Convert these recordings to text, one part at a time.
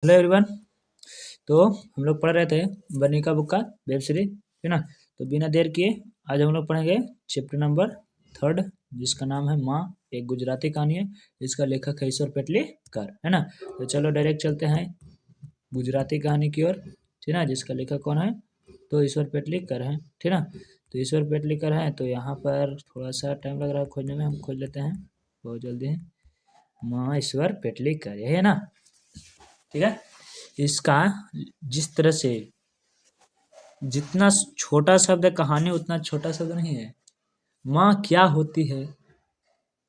Hello everyone. तो हम लोग पढ़ रहे थे बनी का बुक का वेब सीरीज, है ना। तो बिना देर किए आज हम लोग पढ़ेंगे चैप्टर नंबर 3, जिसका नाम है माँ। एक गुजराती कहानी है। इसका लेखक है ईश्वर पेटलीकर, है ना। तो चलो डायरेक्ट चलते हैं गुजराती कहानी की ओर, ठीक है। जिसका लेखक कौन है? तो ईश्वर पेटलीकर है, ठीक है ना। तो ईश्वर पेटलीकर है। तो यहाँ पर थोड़ा सा टाइम लग रहा है खोजने में, हम खोज लेते हैं बहुत जल्दी है। माँ ईश्वर पेटलीकर, यही है ना, ठीक है। इसका जिस तरह से जितना छोटा शब्द है कहानी, उतना छोटा शब्द नहीं है। माँ क्या होती है,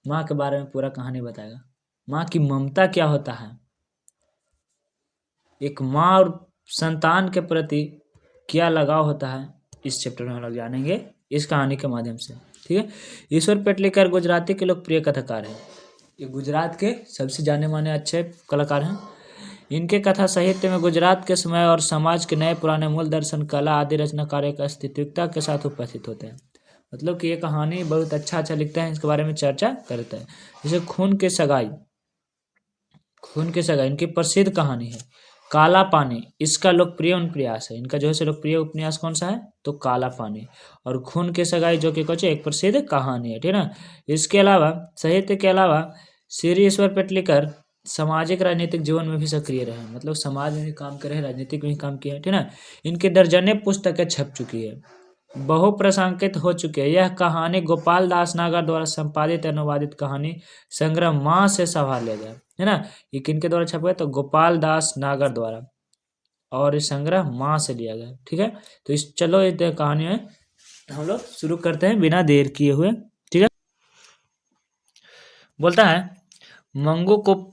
माँ के बारे में पूरा कहानी बताएगा। माँ की ममता क्या होता है, एक माँ और संतान के प्रति क्या लगाव होता है, इस चैप्टर में हम लोग जानेंगे इस कहानी के माध्यम से, ठीक है। ईश्वर पेटलीकर गुजराती के लोकप्रिय कथाकार हैं। ये गुजरात के सबसे जाने माने अच्छे कलाकार हैं। इनके कथा साहित्य में गुजरात के समय और समाज के नए पुराने मूल दर्शन, कला आदि रचना कार्य का अस्तित्वता के साथ उपस्थित होते हैं। मतलब कि ये कहानी बहुत अच्छा लिखते हैं, इसके बारे में चर्चा करते हैं। जैसे खून की सगाई इनकी प्रसिद्ध कहानी है। काला पानी इसका लोकप्रिय प्रयास है। इनका जो है लोकप्रिय उपन्यास कौन सा है? तो काला पानी। और खून की सगाई जो कि कुछ एक प्रसिद्ध कहानी है, ठीक है ना। इसके अलावा साहित्य के अलावा श्री ईश्वर पेटलीकर सामाजिक राजनीतिक जीवन में भी सक्रिय रहे, मतलब समाज में भी काम करे, राजनीतिक में भी काम किया है, ठीक है ना। इनकी दर्जनें पुस्तकें छप चुकी है, बहुप्रसंकित हो चुके हैं। यह कहानी गोपाल दास नागर द्वारा संपादित अनुवादित कहानी संग्रह माँ से संभाल लिया गया, है ना। ये किनके द्वारा छपा है? तो गोपाल दास नागर द्वारा, और इस संग्रह माँ से लिया गया, ठीक है। तो इस चलो इस कहानी में हम लोग शुरू करते हैं बिना देर किए हुए, ठीक है। बोलता है, मंगू को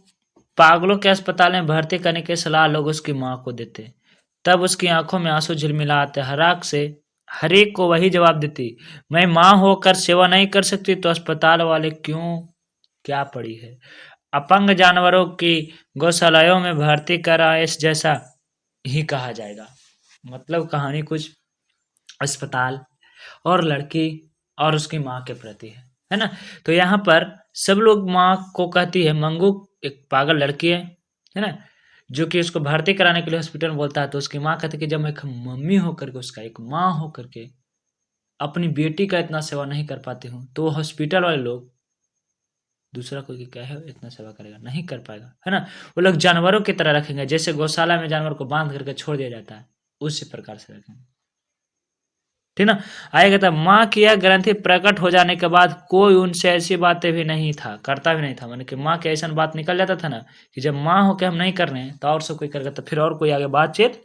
पागलों के अस्पताल में भर्ती करने की सलाह लोग उसकी माँ को देते। तब उसकी आंखों में आंसू झिलमिला आते। हर एक को वही जवाब देती, मैं माँ होकर सेवा नहीं कर सकती तो अस्पताल वाले क्यों क्या पड़ी है। अपंग जानवरों की गौशालाओं में भर्ती करा, इस जैसा ही कहा जाएगा। मतलब कहानी कुछ अस्पताल और लड़की और उसकी माँ के प्रति है ना। तो यहाँ पर सब लोग माँ को कहती है, मंगू एक पागल लड़की है ना, जो कि उसको भर्ती कराने के लिए हॉस्पिटल में बोलता है। तो उसकी माँ कहती है कि जब मैं एक मम्मी होकर के, उसका एक माँ होकर के अपनी बेटी का इतना सेवा नहीं कर पाती हूँ, तो हॉस्पिटल वाले लोग दूसरा कोई क्या है इतना सेवा करेगा? नहीं कर पाएगा, है ना। वो लोग जानवरों की तरह रखेंगे, जैसे गौशाला में जानवर को बांध करके छोड़ दिया जाता है, उसी प्रकार से रखेंगे, ठीक ना। आएगा तब माँ की यह ग्रंथि प्रकट हो जाने के बाद कोई उनसे ऐसी बातें भी नहीं था, करता भी नहीं था। माने कि माँ की ऐसा बात निकल जाता था ना कि जब माँ हो के हम नहीं कर रहे हैं तो और सब कोई करेगा, तो फिर और कोई आगे बातचीत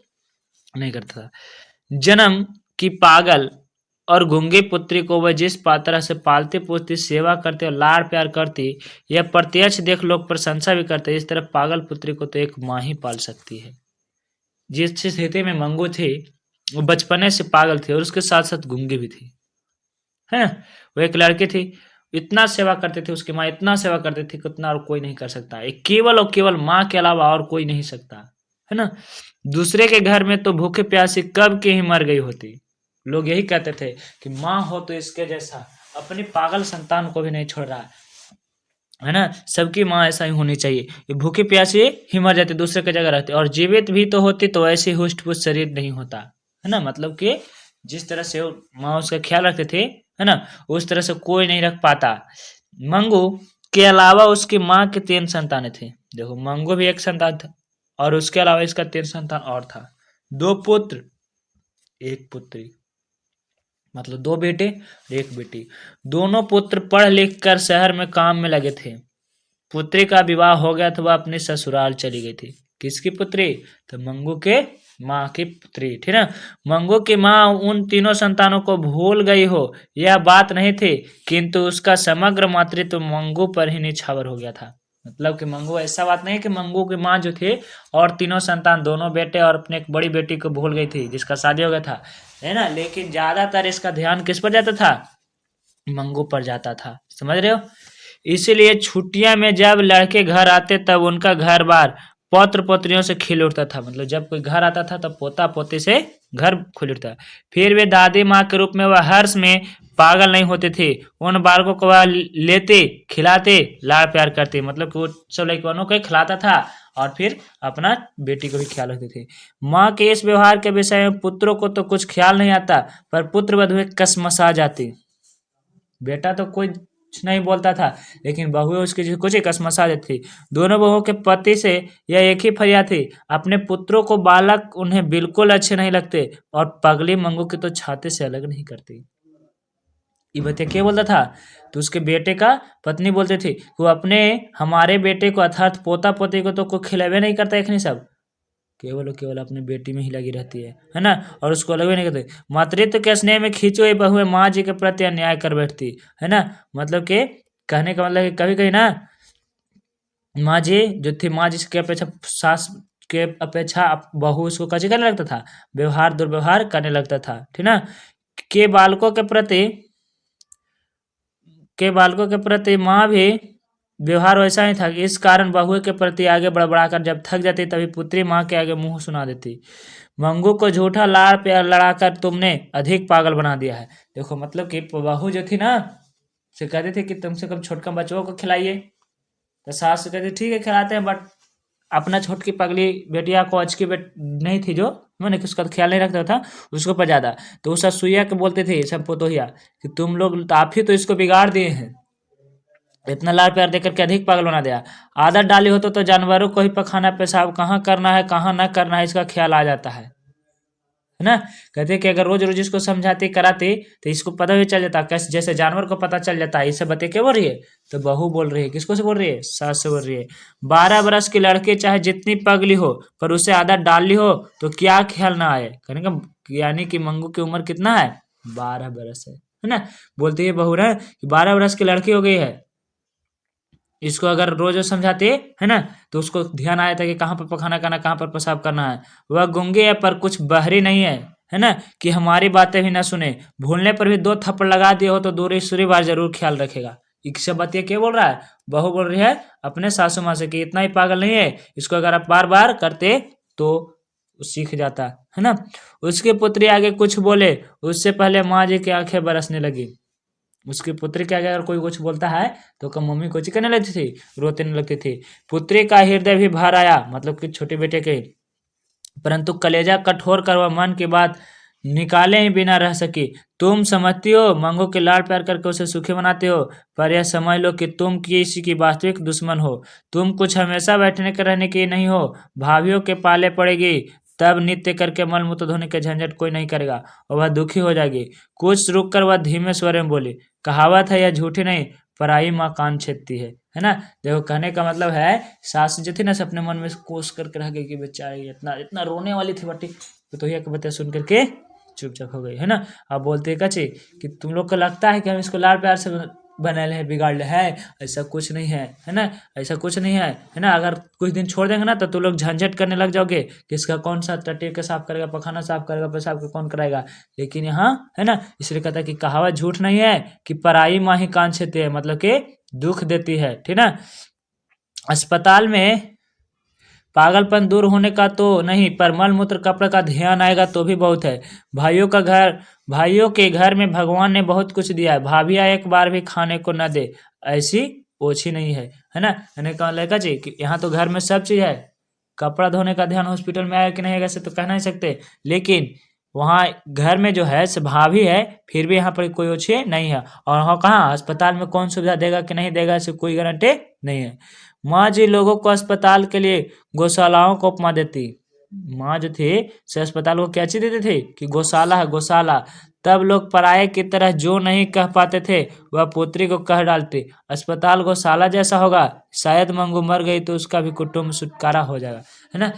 नहीं करता था। जन्म की पागल और गूंगी पुत्री को वह जिस तरह से पालती पोसती, सेवा करती और लाड़ प्यार करती, यह प्रत्यक्ष देख लोग प्रशंसा भी करते। इस तरह पागल पुत्री को तो एक माँ ही पाल सकती है। जिस स्थिति में मंगू थी, वो बचपने से पागल थी और उसके साथ साथ गूंगी भी थी, है। वो एक लड़की थी, इतना सेवा करती थी उसकी माँ, इतना सेवा करती थी कि उतना और कोई नहीं कर सकता। एक केवल और केवल माँ के अलावा और कोई नहीं सकता, है ना। दूसरे के घर में तो भूखे प्यासे कब की ही मर गई होती। लोग यही कहते थे कि माँ हो तो इसके जैसा, अपनी पागल संतान को भी नहीं छोड़ रहा है ना। सबकी माँ ऐसा ही होनी चाहिए। ये भूखे प्यासे ही मर जाती, दूसरे की जगह रहती, और जीवित भी तो होती तो ऐसे हुष्ट पुष्ट शरीर नहीं होता, है ना। मतलब कि जिस तरह से माँ उसका ख्याल रखते थे, है ना, उस तरह से कोई नहीं रख पाता। मंगू के अलावा उसकी माँ के 3 संतानें थी। देखो, मंगू भी एक संतान था और उसके अलावा इसका 3 संतान और था। 2 पुत्र 1 पुत्री, मतलब 2 बेटे और 1 बेटी। दोनों पुत्र पढ़ लिख कर शहर में काम में लगे थे। पुत्री का विवाह हो गया तो वह अपने ससुराल चली गई थी। किसकी पुत्री? तो मंगू के माँ की पुत्री, ठीक है। मंगू की माँ उन तीनों संतानों को भूल गई हो यह बात नहीं थी, किंतु उसका समग्र मातृत्व मंगू पर ही निछावर हो गया था। मतलब कि मंगू, ऐसा बात नहीं कि मंगू की माँ जो थी और तीनों संतान, दोनों बेटे और अपने एक बड़ी बेटी को भूल गई थी जिसका शादी हो गया था, है ना। लेकिन ज्यादातर इसका ध्यान किस पर जाता था? मंगू पर जाता था, समझ रहे हो। इसीलिए छुट्टियां में जब लड़के घर आते तब उनका घर बार पौत्र पौत्रियों से खिल उठता था। मतलब जब कोई घर आता था तब पोता पोती से घर खुल उठता। फिर वे दादी माँ के रूप में वह हर्ष में पागल नहीं होते थे। उन बालकों को वह लेते, खिलाते, लाड़ प्यार करते। मतलब कि वो सब लड़कों को खिलाता था और फिर अपना बेटी को भी ख्याल रखती थी। माँ के इस व्यवहार के विषय में पुत्रों को तो कुछ ख्याल नहीं आता, पर पुत्र वधुएं कसमसा जाती। बेटा तो कुछ नहीं बोलता था, लेकिन बहुएं उसकी कुछ ही कसमसा देती थी। दोनों बहुओं के पति से यह एक ही फरियाद थी, अपने पुत्रों को बालक उन्हें बिल्कुल अच्छे नहीं लगते, और पगली मंगू की तो छाती से अलग नहीं करती। ये बच्चे क्या बोलता था, तो उसके बेटे का पत्नी बोलती थी वो अपने हमारे बेटे को अर्थात पोता पोती को तो कोई खिलावे नहीं करता, एक नहीं सब केवल और केवल अपनी बेटी में ही लगी रहती है ना, और उसको अलग भी नहीं करती। मातृत्व के स्नेह में खींची हुई बहुएं माँ जी के प्रति अन्याय कर बैठती है ना। मतलब कि कहने का मतलब कभी कभी ना माँ जी जो थी, माँ जी की अपेक्षा सास के अपेक्षा बहू उसको कजी करने लगता था, व्यवहार दुर्व्यवहार करने लगता था, ठीक ना। के बालकों के प्रति माँ भी व्यवहार वैसा ही था कि इस कारण बहुए के प्रति आगे बढ़ाकर जब थक जाती तभी पुत्री माँ के आगे मुंह सुना देती, मंगू को झूठा लाड़ प्यार लड़ाकर तुमने अधिक पागल बना दिया है। देखो मतलब कि बहू जो थी ना, से कहते थे कि तुमसे कब छोटका बच्चों को खिलाइए, तो सास कहते ठीक है खिलाते हैं, बट अपना छोटकी पगली बेटिया को अचकी नहीं थी जो मैंने उसका ख्याल नहीं रखता था, उसको पर ज्यादा तो उस सुइया के बोलते थे सब पोतोहिया कि तुम लोग आप ही तो इसको बिगाड़ दिए हैं, इतना लाड़ प्यार देकर के अधिक पागल बना दिया। आदत डाली हो तो जानवरों को ही पखाना पेशाब कहाँ करना है कहाँ ना करना है इसका ख्याल आ जाता है ना। कहते कि अगर रोज रोज इसको समझाते कराते तो इसको पता भी चल जाता, कैसे जैसे जानवर को पता चल जाता है। इसे बते क्या बोल रही है, तो बहू बोल रही है, किसको से बोल रही है, सास से बोल रही है। 12 बरस की लड़की चाहे जितनी पगली हो पर उसे आदत डाल ली हो तो क्या ख्याल ना आए, कहने का यानी कि मंगू की उम्र कितना है, 12 बरस है ना। बोलती है बहू ना कि 12 बरस की लड़की हो गई है, इसको अगर रोज समझाते है ना तो उसको ध्यान आया था कि कहाँ पर पखाना करना कहाँ पर पेशाब करना है। वह गूंगी है पर कुछ बहरी नहीं है ना, कि हमारी बातें भी ना सुने, भूलने पर भी 2 थप्पड़ लगा दिए हो तो दूसरी बार जरूर ख्याल रखेगा। इससे बतिया क्या बोल रहा है, बहू बोल रही है अपने सासू माँ से कि इतना ही पागल नहीं है, इसको अगर आप बार बार करते तो सीख जाता है ना। उसकी पुत्री आगे कुछ बोले उससे पहले माँ जी की आंखें बरसने लगी। उसकी पुत्री के आगे अगर कोई कुछ बोलता है तो मम्मी को करने लगती थी, रोते लगती थी। पुत्री का हृदय भी भर आया, मतलब कि छोटे बेटे के, परंतु कलेजा कठोर कर वह मन की बात निकाले ही बिना रह सकी। तुम समझती हो मंगू के लाड़ प्यार करके उसे सुखी बनाते हो, पर यह समझ लो कि तुम किसी की वास्तविक दुश्मन हो। तुम कुछ हमेशा बैठने के रहने की नहीं हो, भाभीियों के पाले पड़ेगी, तब नित्य करके मल मूत्र धोने के झंझट कोई नहीं करेगा और वह दुखी हो जाएगी। कुछ रुक कर वह धीमे स्वर में बोली, कहावत है यह झूठी नहीं, पराई माँ कान छेदती है ना। देखो कहने का मतलब है सास जो थी ना से अपने मन में कोस करके रह गई कि बेचारी इतना इतना रोने वाली थी बट्टी, तो यह बता सुन करके चुपचाप हो गई है ना। अब बोलते कचे कि तुम लोग को लगता है कि हम इसको लाड़ प्यार से बनाए हैं बिगाड़ ले है, ऐसा कुछ नहीं है ना, ऐसा कुछ नहीं है ना। अगर कुछ दिन छोड़ देंगे ना तो तुम लोग झंझट करने लग जाओगे, किसका कौन सा टट्टी के साफ करेगा, पखाना साफ करेगा, पेशाब का कौन कराएगा। लेकिन यहाँ है ना इसलिए कहता है कि कहावत झूठ नहीं है कि पराई माँ ही कान छेदती है, मतलब कि दुख देती है, ठीक ना। अस्पताल में पागलपन दूर होने का तो नहीं, पर मल मूत्र कपड़े का ध्यान आएगा तो भी बहुत है। भाइयों के घर में भगवान ने बहुत कुछ दिया है, भाभिया एक बार भी खाने को न दे ऐसी ओछी नहीं है ना। मैंने कहा लड़का जी कि यहाँ तो घर में सब चीज है, कपड़ा धोने का ध्यान हॉस्पिटल में आया कि नहीं ऐसे तो कह नहीं सकते, लेकिन वहाँ घर में जो है भाभी है फिर भी यहाँ पर कोई ओछी नहीं है। और वहाँ कहाँ अस्पताल में कौन सुविधा देगा कि नहीं देगा इससे कोई गारंटी नहीं है। माँ जी लोगों को अस्पताल के लिए गौशालाओं को उपमा देती, माँ जो थी से अस्पताल को क्या चीज देती थी कि गौशाला है गौशाला। तब लोग पराये की तरह जो नहीं कह पाते थे वह पुत्री को कह डालती, अस्पताल गौशाला जैसा होगा, शायद मंगू मर गई तो उसका भी कुटुंब छुटकारा हो जाएगा, है ना।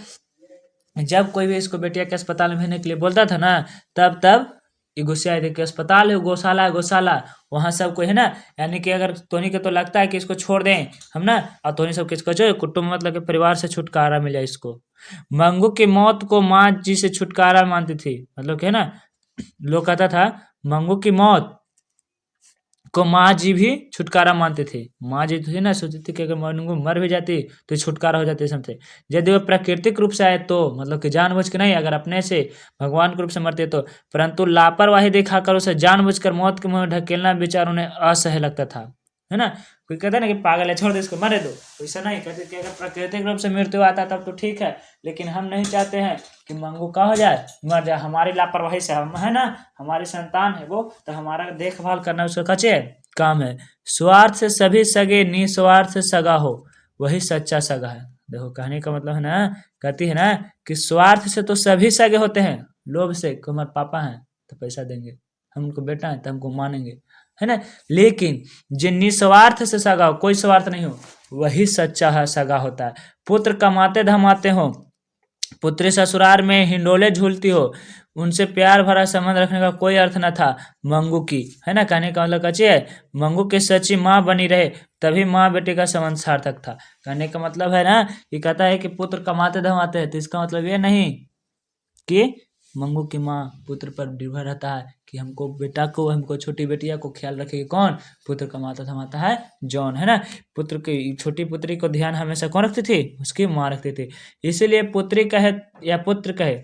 जब कोई भी इसको बेटिया के अस्पताल में भेजने के लिए बोलता था ना तब तब ये गुस्से आए थे कि अस्पताल है गौशाला है गौशाला, वहाँ सब कोई है ना। यानी कि अगर तोनी के तो लगता है कि इसको छोड़ दें हम ना, और तोनी सब किसको जो कुटुंब मतलब कि परिवार से छुटकारा मिला इसको। मंगू की मौत को माँ जी से छुटकारा मानती थी, मतलब कि है ना लोग कहता था मंगू की मौत को माँ जी भी छुटकारा मानते थे। माँ जी थी ना सोचती थी कि अगर मंगू मर भी जाती तो छुटकारा हो जाती सबसे। यदि वह प्राकृतिक रूप से आए तो मतलब कि जानबूझ के नहीं, अगर अपने से भगवान के रूप से मरते तो, परंतु लापरवाही दिखाकर उसे जानबूझकर मौत के मुंह में ढकेलना विचार उन्हें असह्य लगता था, है ना। कोई कहता है ना कि पागल है छोड़ दे इसको मरे दो, वैसा नहीं कहते कि अगर प्राकृतिक रूप से मृत्यु आता तब तो ठीक है, लेकिन हम नहीं चाहते हैं कि मंगू का हो जाए, मर जाए। हमारी लापरवाही से हम है ना, हमारी संतान है वो, तो हमारा देखभाल करना उसका कचे काम है। स्वार्थ से सभी सगे, निस्वार्थ से सगा हो, वही सच्चा सगा है। देखो कहने का मतलब है ना, कहती है ना कि स्वार्थ से तो सभी सगे होते हैं, लोभ से कि हमारे पापा हैं तो पैसा देंगे, हम उनको बेटा है तो हमको मानेंगे, है ना, लेकिन जो निस्वार्थ से सगा हो, कोई स्वार्थ नहीं हो, वही सच्चा है सगा होता है। पुत्र कमाते धमाते हो, पुत्री ससुराल में हिंडोले झूलती हो, उनसे प्यार भरा संबंध रखने का कोई अर्थ न था मंगू की, है ना, कहने का मतलब कच्चे है मंगू की सच्ची माँ बनी रहे, तभी माँ बेटे का संबंध सार्थक था। कहने का मतलब है ना, ये कहता है कि पुत्र कमाते धमाते हैं, तो इसका मतलब ये नहीं कि मंगू की माँ पुत्र पर निर्भर रहता है कि हमको बेटा को, हमको छोटी बेटिया को ख्याल रखेगी कौन, पुत्र कमाता धमाता है जॉन, है ना। पुत्र की छोटी पुत्री को ध्यान हमेशा कौन रखती थी, उसकी माँ रखती थी। इसीलिए पुत्री कहे या पुत्र कहे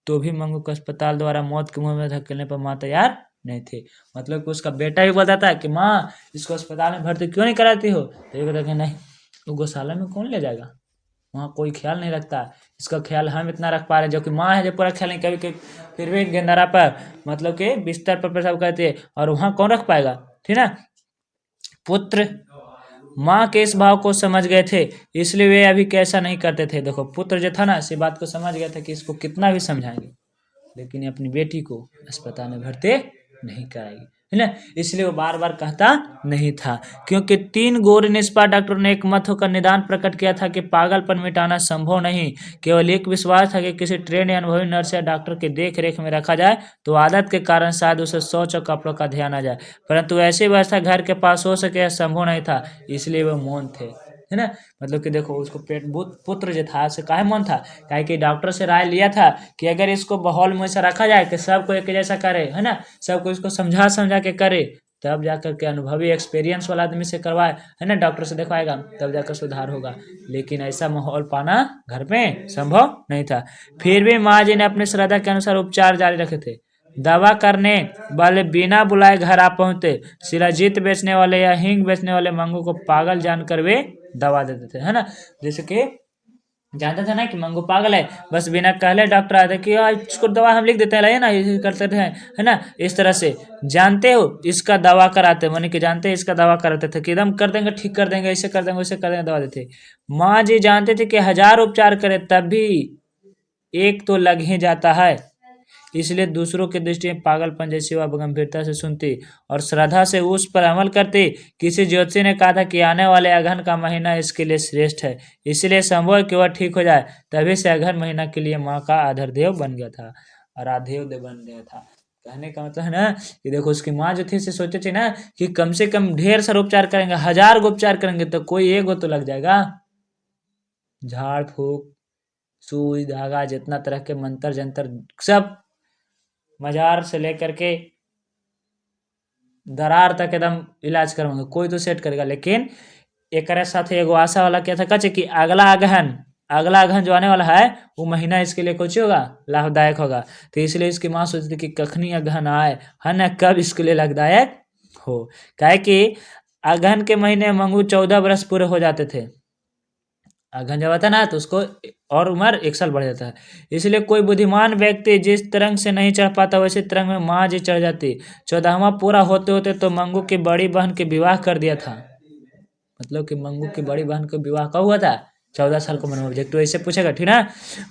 तो भी मंगू को अस्पताल द्वारा मौत के मुंह में धकेलने पर माँ तैयार नहीं थे। मतलब कि उसका बेटा भी बताता है कि माँ इसको अस्पताल में भर्ती क्यों नहीं कराती हो, तो ये कहता है नहीं, वो गौशाला में कौन ले जाएगा, वहाँ कोई ख्याल नहीं रखता, इसका ख्याल हम इतना रख पा रहे हैं, जो कि माँ है जो पूरा ख्याल नहीं, कभी कभी फिर भी गेंदारा पर मतलब कि बिस्तर पर पेशाब करते हैं, और वहाँ कौन रख पाएगा, ठीक ना। पुत्र माँ के इस भाव को समझ गए थे, इसलिए वे अभी कैसा नहीं करते थे। देखो पुत्र जो था ना, इसी बात को समझ गया था कि इसको कितना भी समझाएंगे लेकिन ये अपनी बेटी को अस्पताल में भर्ती नहीं कराएगी, है ना, इसलिए वो बार बार कहता नहीं था। क्योंकि 3 गोरे निष्पाप डॉक्टर ने एक मत होकर निदान प्रकट किया था कि पागलपन मिटाना संभव नहीं, केवल एक विश्वास था कि किसी ट्रेन या अनुभवी नर्स या डॉक्टर की देख रेख में रखा जाए तो आदत के कारण शायद उसे शौच और कपड़ों का ध्यान आ जाए, परंतु ऐसी व्यवस्था घर के पास हो सके संभव नहीं था, इसलिए वह मौन थे, है ना। मतलब कि देखो उसको पेट पुत्र जो था उसे काहे मन था, काहे कि डॉक्टर से राय लिया था कि अगर इसको माहौल में ऐसा रखा जाए कि सबको एक जैसा करे, है ना, सबको इसको समझा समझा के करे, तब जाकर के अनुभवी एक्सपीरियंस वाला आदमी से करवाए, है ना, डॉक्टर से दिखवाएगा तब जाकर सुधार होगा। लेकिन ऐसा माहौल पाना घर में संभव नहीं था। फिर भी माँ जी ने अपनी श्रद्धा के अनुसार उपचार जारी रखे थे। दवा करने वाले बिना बुलाए घर आ पहुंचते, शिलाजीत बेचने वाले या हींग बेचने वाले मंगू को पागल जानकर वे दवा देते थे, है ना। जैसे कि जानते थे ना कि मंगू पागल है, बस बिना कहले डॉक्टर आते कि इसको दवा हम लिख देते हैं, लाइए ना, ये करते थे, है ना, इस तरह से जानते हो इसका दवा कराते, माने कि जानते हैं इसका दवा कराते थे कि एकदम कर देंगे, ठीक कर देंगे, ऐसे कर देंगे, वैसे कर देंगे, दवा देते। माँ जी जानते थे कि 1000 उपचार करे तब भी एक तो लग ही जाता है, इसलिए दूसरों की दृष्टि में पागलपन जैसी वह गंभीरता से सुनती और श्रद्धा से उस पर अमल करती। किसी ज्योतिषी ने कहा था कि आने वाले अगहन का महीना इसके लिए श्रेष्ठ है, इसलिए संभव है कि वह ठीक हो जाए। तभी से अगहन महीना के लिए माँ का आधार देव बन गया था, आराध्य देव बन गया था। कहने का मतलब है ना कि देखो उसकी माँ जो थी से सोचे थे ना कि कम से कम ढेर सारा उपचार करेंगे, 1000 गो उपचार करेंगे तो कोई एक गो तो लग जाएगा। झाड़ फूक सुई धागा जितना तरह के मंत्र जंतर सब मजार से लेकर के दरार तक एकदम इलाज करवाएंगे, कोई तो सेट करेगा। लेकिन एक साथ एगो आशा वाला क्या था कचे कि अगला अगहन जो आने वाला है वो महीना इसके लिए कुछ होगा, लाभदायक होगा। तो इसलिए इसकी माँ सोचती कि कखनी अगहन आए, है ना, कब इसके लिए लाभदायक हो। काहे कि अगहन के महीने मंगू 14 वर्ष पूरे हो जाते थे। अगहन जब आता ना तो उसको और उम्र 1 साल बढ़ जाता है। इसलिए कोई बुद्धिमान व्यक्ति जिस तरंग से नहीं चढ़ पाता वैसे तरंग में माँ जी चढ़ जाती। 14वां पूरा होते होते तो मंगू की बड़ी बहन के विवाह कर दिया था। मतलब कि मंगू की बड़ी बहन का विवाह कब हुआ था, 14 साल को मन ऑब्जेक्ट ऐसे पूछेगा, ठीक ना।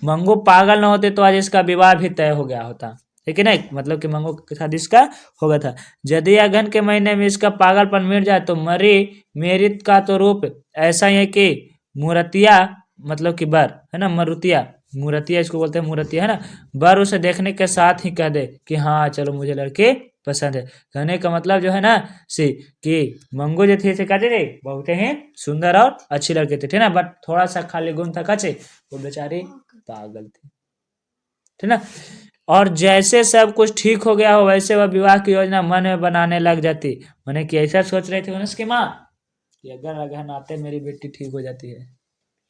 मंगू पागल न होते तो आज इसका विवाह भी तय हो गया होता, ठीक है ना। मतलब कि मंगू के साथ इसका हो गया था। यदि अगहन के महीने में इसका पागलपन मिट जाए तो मेरित का तो रूप ऐसा ही है कि मूर्तिया, मतलब कि बर, है ना, मूर्तिया इसको बोलते हैं, मूर्तिया, है ना, बर उसे देखने के साथ ही कह दे कि हाँ चलो मुझे लड़के पसंद है। कहने का मतलब जो है ना सी कि मंगू जो थे कहते थे बहुत ही सुंदर और अच्छी लड़के थे, ठीक ना, बट थोड़ा सा खाली गुण था कचे, वो बेचारी पागल थी, ठीक ना। और जैसे सब कुछ ठीक हो गया हो वैसे वह विवाह की योजना मन में बनाने लग जाती। मैंने कि ऐसा सोच रहे थे उसकी माँ कि अगर अगहन आते मेरी बेटी ठीक हो जाती है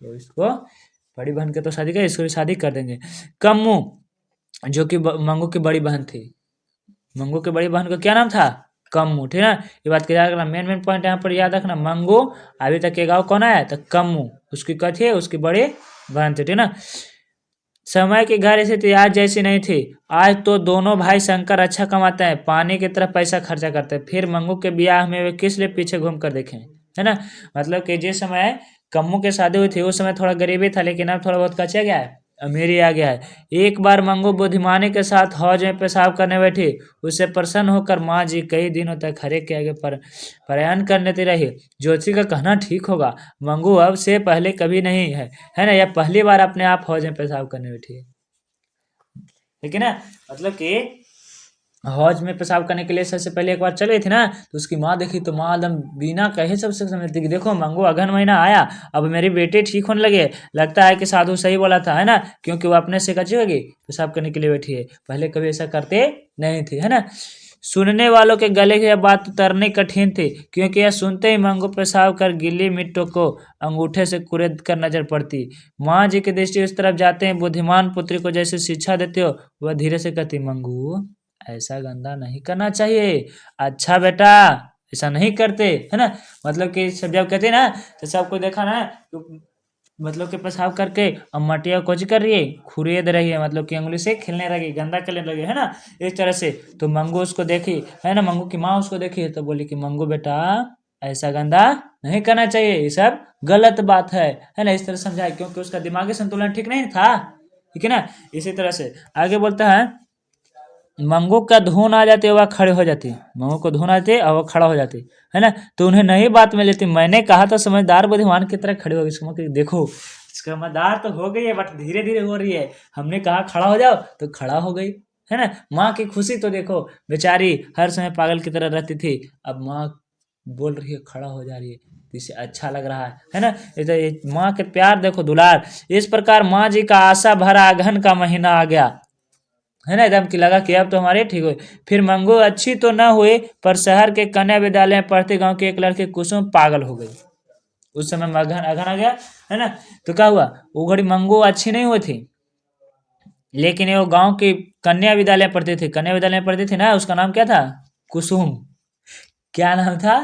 तो इसको बड़ी बहन के तो शादी कर, इसको भी शादी कर देंगे। कम्मू जो कि मंगू की बड़ी बहन थी, मंगू की बड़ी बहन का क्या नाम था, कम्मू, ठीक है ना। ये बात याद रखना, मेन पॉइंट यहाँ पर याद रखना। मंगू अभी तक के गाँव कौन है, तो कम्मू, उसकी कथी है, उसकी बड़ी बहन थी, ठीक है ना। समय की घर स्थिति आज जैसी नहीं थी। आज तो दोनों भाई शंकर अच्छा कमाते हैं, पानी की तरफ पैसा खर्चा करते हैं। फिर मंगू के ब्याह में वे किस लिए पीछे घूम कर देखें, है ना। मतलब कि जिस समय कम्मू की शादी हुई थी उस समय थोड़ा गरीबी था, लेकिन अब थोड़ा बहुत कच्चा गया है, अमीरी आ गया है। एक बार मंगू बुद्धिमानी के साथ हौज में पेशाब करने बैठी। उससे प्रसन्न होकर माँ जी कई दिनों तक हरे के आगे प्रयाण करने रही। ज्योति का कहना ठीक होगा, मंगू अब से पहले कभी नहीं है ना, यह पहली बार अपने आप हौज में पेशाब करने बैठी है। ठीक है ना, मतलब कि हौज में पेशाब करने के लिए सबसे पहले एक बार चल गई थी ना, तो उसकी माँ देखी तो माँ एकदम बिना कहे सबसे समझती कि देखो मंगू अगहन महीना आया, अब मेरी बेटी ठीक होने लगे, लगता है कि साधु सही बोला था, है ना, क्योंकि वो अपने से कची होगी, पेशाब करने के लिए बैठी है, पहले कभी ऐसा करते नहीं थे, है ना। सुनने वालों के गले की यह बात उतरनी कठिन थी, क्योंकि यह सुनते ही मंगू पेशाब कर गिल्ली मिट्टों को अंगूठे से कुरेद कर नजर पड़ती। माँ जी की दृष्टि उस तरफ जाते हैं, बुद्धिमान पुत्री को जैसे शिक्षा देते हो, वह धीरे से कहती, मंगू ऐसा गंदा नहीं करना चाहिए, अच्छा बेटा ऐसा नहीं करते, है ना। मतलब कि सब जब कहते हैं ना, तो सबको देखा ना, तो मतलब कि पेशाब करके अब मटिया कोच कर रही है, खुरेद रही है, मतलब कि उंगली से खेलने लगी, गंदा करने लगे, है ना, इस तरह से। तो मंगू उसको देखी, है ना, मंगू की माँ उसको देखी तो बोली कि मंगू बेटा ऐसा गंदा नहीं करना चाहिए, ये सब गलत बात है ना, इस तरह समझाया, क्योंकि उसका दिमागी संतुलन ठीक नहीं था, ठीक है ना। इसी तरह से आगे बोलता है, मंगू का धुन आ जाती है वह खड़े हो जाती, मंगू को धुन आती है और वह खड़ा हो जाती, है ना। तो उन्हें नहीं बात में लेती, मैंने कहा था समझदार बुद्धिमान की तरह खड़ी होगी, देखो समझदार तो हो गई है बट धीरे धीरे हो रही है, हमने कहा खड़ा हो जाओ तो खड़ा हो गई, है ना। माँ की खुशी तो देखो, बेचारी हर समय पागल की तरह रहती थी, अब माँ बोल रही है खड़ा हो जा रही है, इसे अच्छा लग रहा है ना। माँ के प्यार देखो, दुलार। इस प्रकार माँ जी का आशा भरा अगहन का महीना आ गया, है ना, एकदम कि लगा कि अब तो हमारे ठीक हुए। फिर मंगू अच्छी तो न हुई, पर शहर के कन्या विद्यालय में पढ़ते गांव की एक लड़की कुसुम पागल हो गई। उस समय अगहन अगहन आ गया, है ना। तो क्या हुआ, वो घड़ी मंगू अच्छी नहीं हुई थी, लेकिन वो गांव की कन्या विद्यालय में पढ़ती थी, कन्या विद्यालय में पढ़ती थी ना, उसका नाम क्या था, कुसुम। क्या नाम था,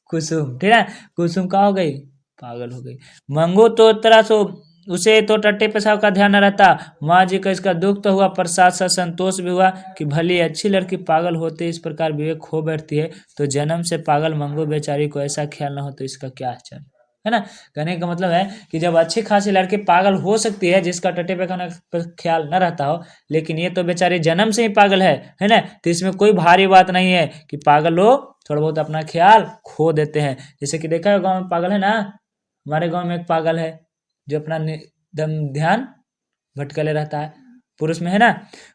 कुसुम, ठीक है। कुसुम का हो गई, पागल हो गई। मंगू तो तरह से उसे तो टट्टे पेशाब का ध्यान न रहता। माँ जी को इसका दुख तो हुआ, पर साथ साथ संतोष भी हुआ कि भली अच्छी लड़की पागल होते इस प्रकार विवेक खो बैठती है, तो जन्म से पागल मंगू बेचारी को ऐसा ख्याल न हो तो इसका क्या आश्चर्य, है ना। कहने का मतलब है कि जब अच्छी खासी लड़की पागल हो सकती है, जिसका टट्टे पैखाना पर ख्याल न रहता हो, लेकिन ये तो बेचारी जन्म से ही पागल है ना। तो इसमें कोई भारी बात नहीं है कि पागल लोग थोड़ा बहुत अपना ख्याल खो देते हैं। जैसे कि देखा है गाँव में पागल है ना, हमारे गाँव में एक पागल है जो अपना दम ध्यान भटकले रहता है, पुरुष में, है ना।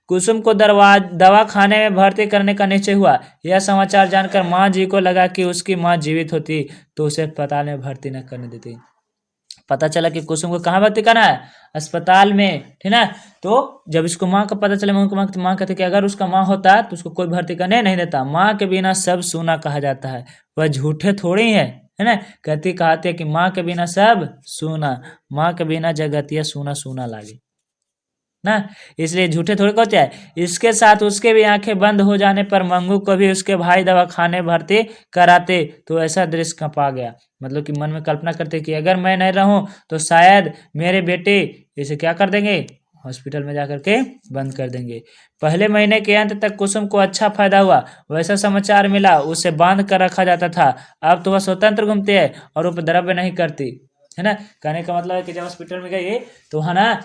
कुसुम को दवा खाने में भर्ती करने का निश्चय हुआ। यह समाचार जानकर माँ जी को लगा कि उसकी माँ जीवित होती तो उसे अस्पताल में भर्ती न करने देती। पता चला कि कुसुम को कहाँ भर्ती करना है, अस्पताल में, ठीक है। तो जब इसको माँ का पता चला, माँ कहती कि अगर उसका माँ होता तो उसको कोई भर्ती करने नहीं देता, माँ के बिना सब सूना कहा जाता है, वह झूठे थोड़ी है ना। कहते हैं कि माँ के बिना सब सूना, माँ के बिना जगतिया सूना सूना लागे ना, इसलिए झूठे थोड़े कहते हैं। इसके साथ उसके भी आंखें बंद हो जाने पर मंगू को भी उसके भाई दवाखाने भर्ती कराते तो ऐसा दृश्य कपा गया, मतलब कि मन में कल्पना करते कि अगर मैं नहीं रहूं तो शायद मेरे बेटे इसे क्या कर देंगे, हॉस्पिटल में जाकर के बंद कर देंगे। पहले महीने के अंत तक कुसुम को अच्छा फायदा हुआ, वैसा समाचार मिला उसे बांध कर रखा जाता था, अब तो वह स्वतंत्र घूमती है और उपद्रव नहीं करती, है ना। कहने का मतलब है कि जब हॉस्पिटल में गई तो है ना,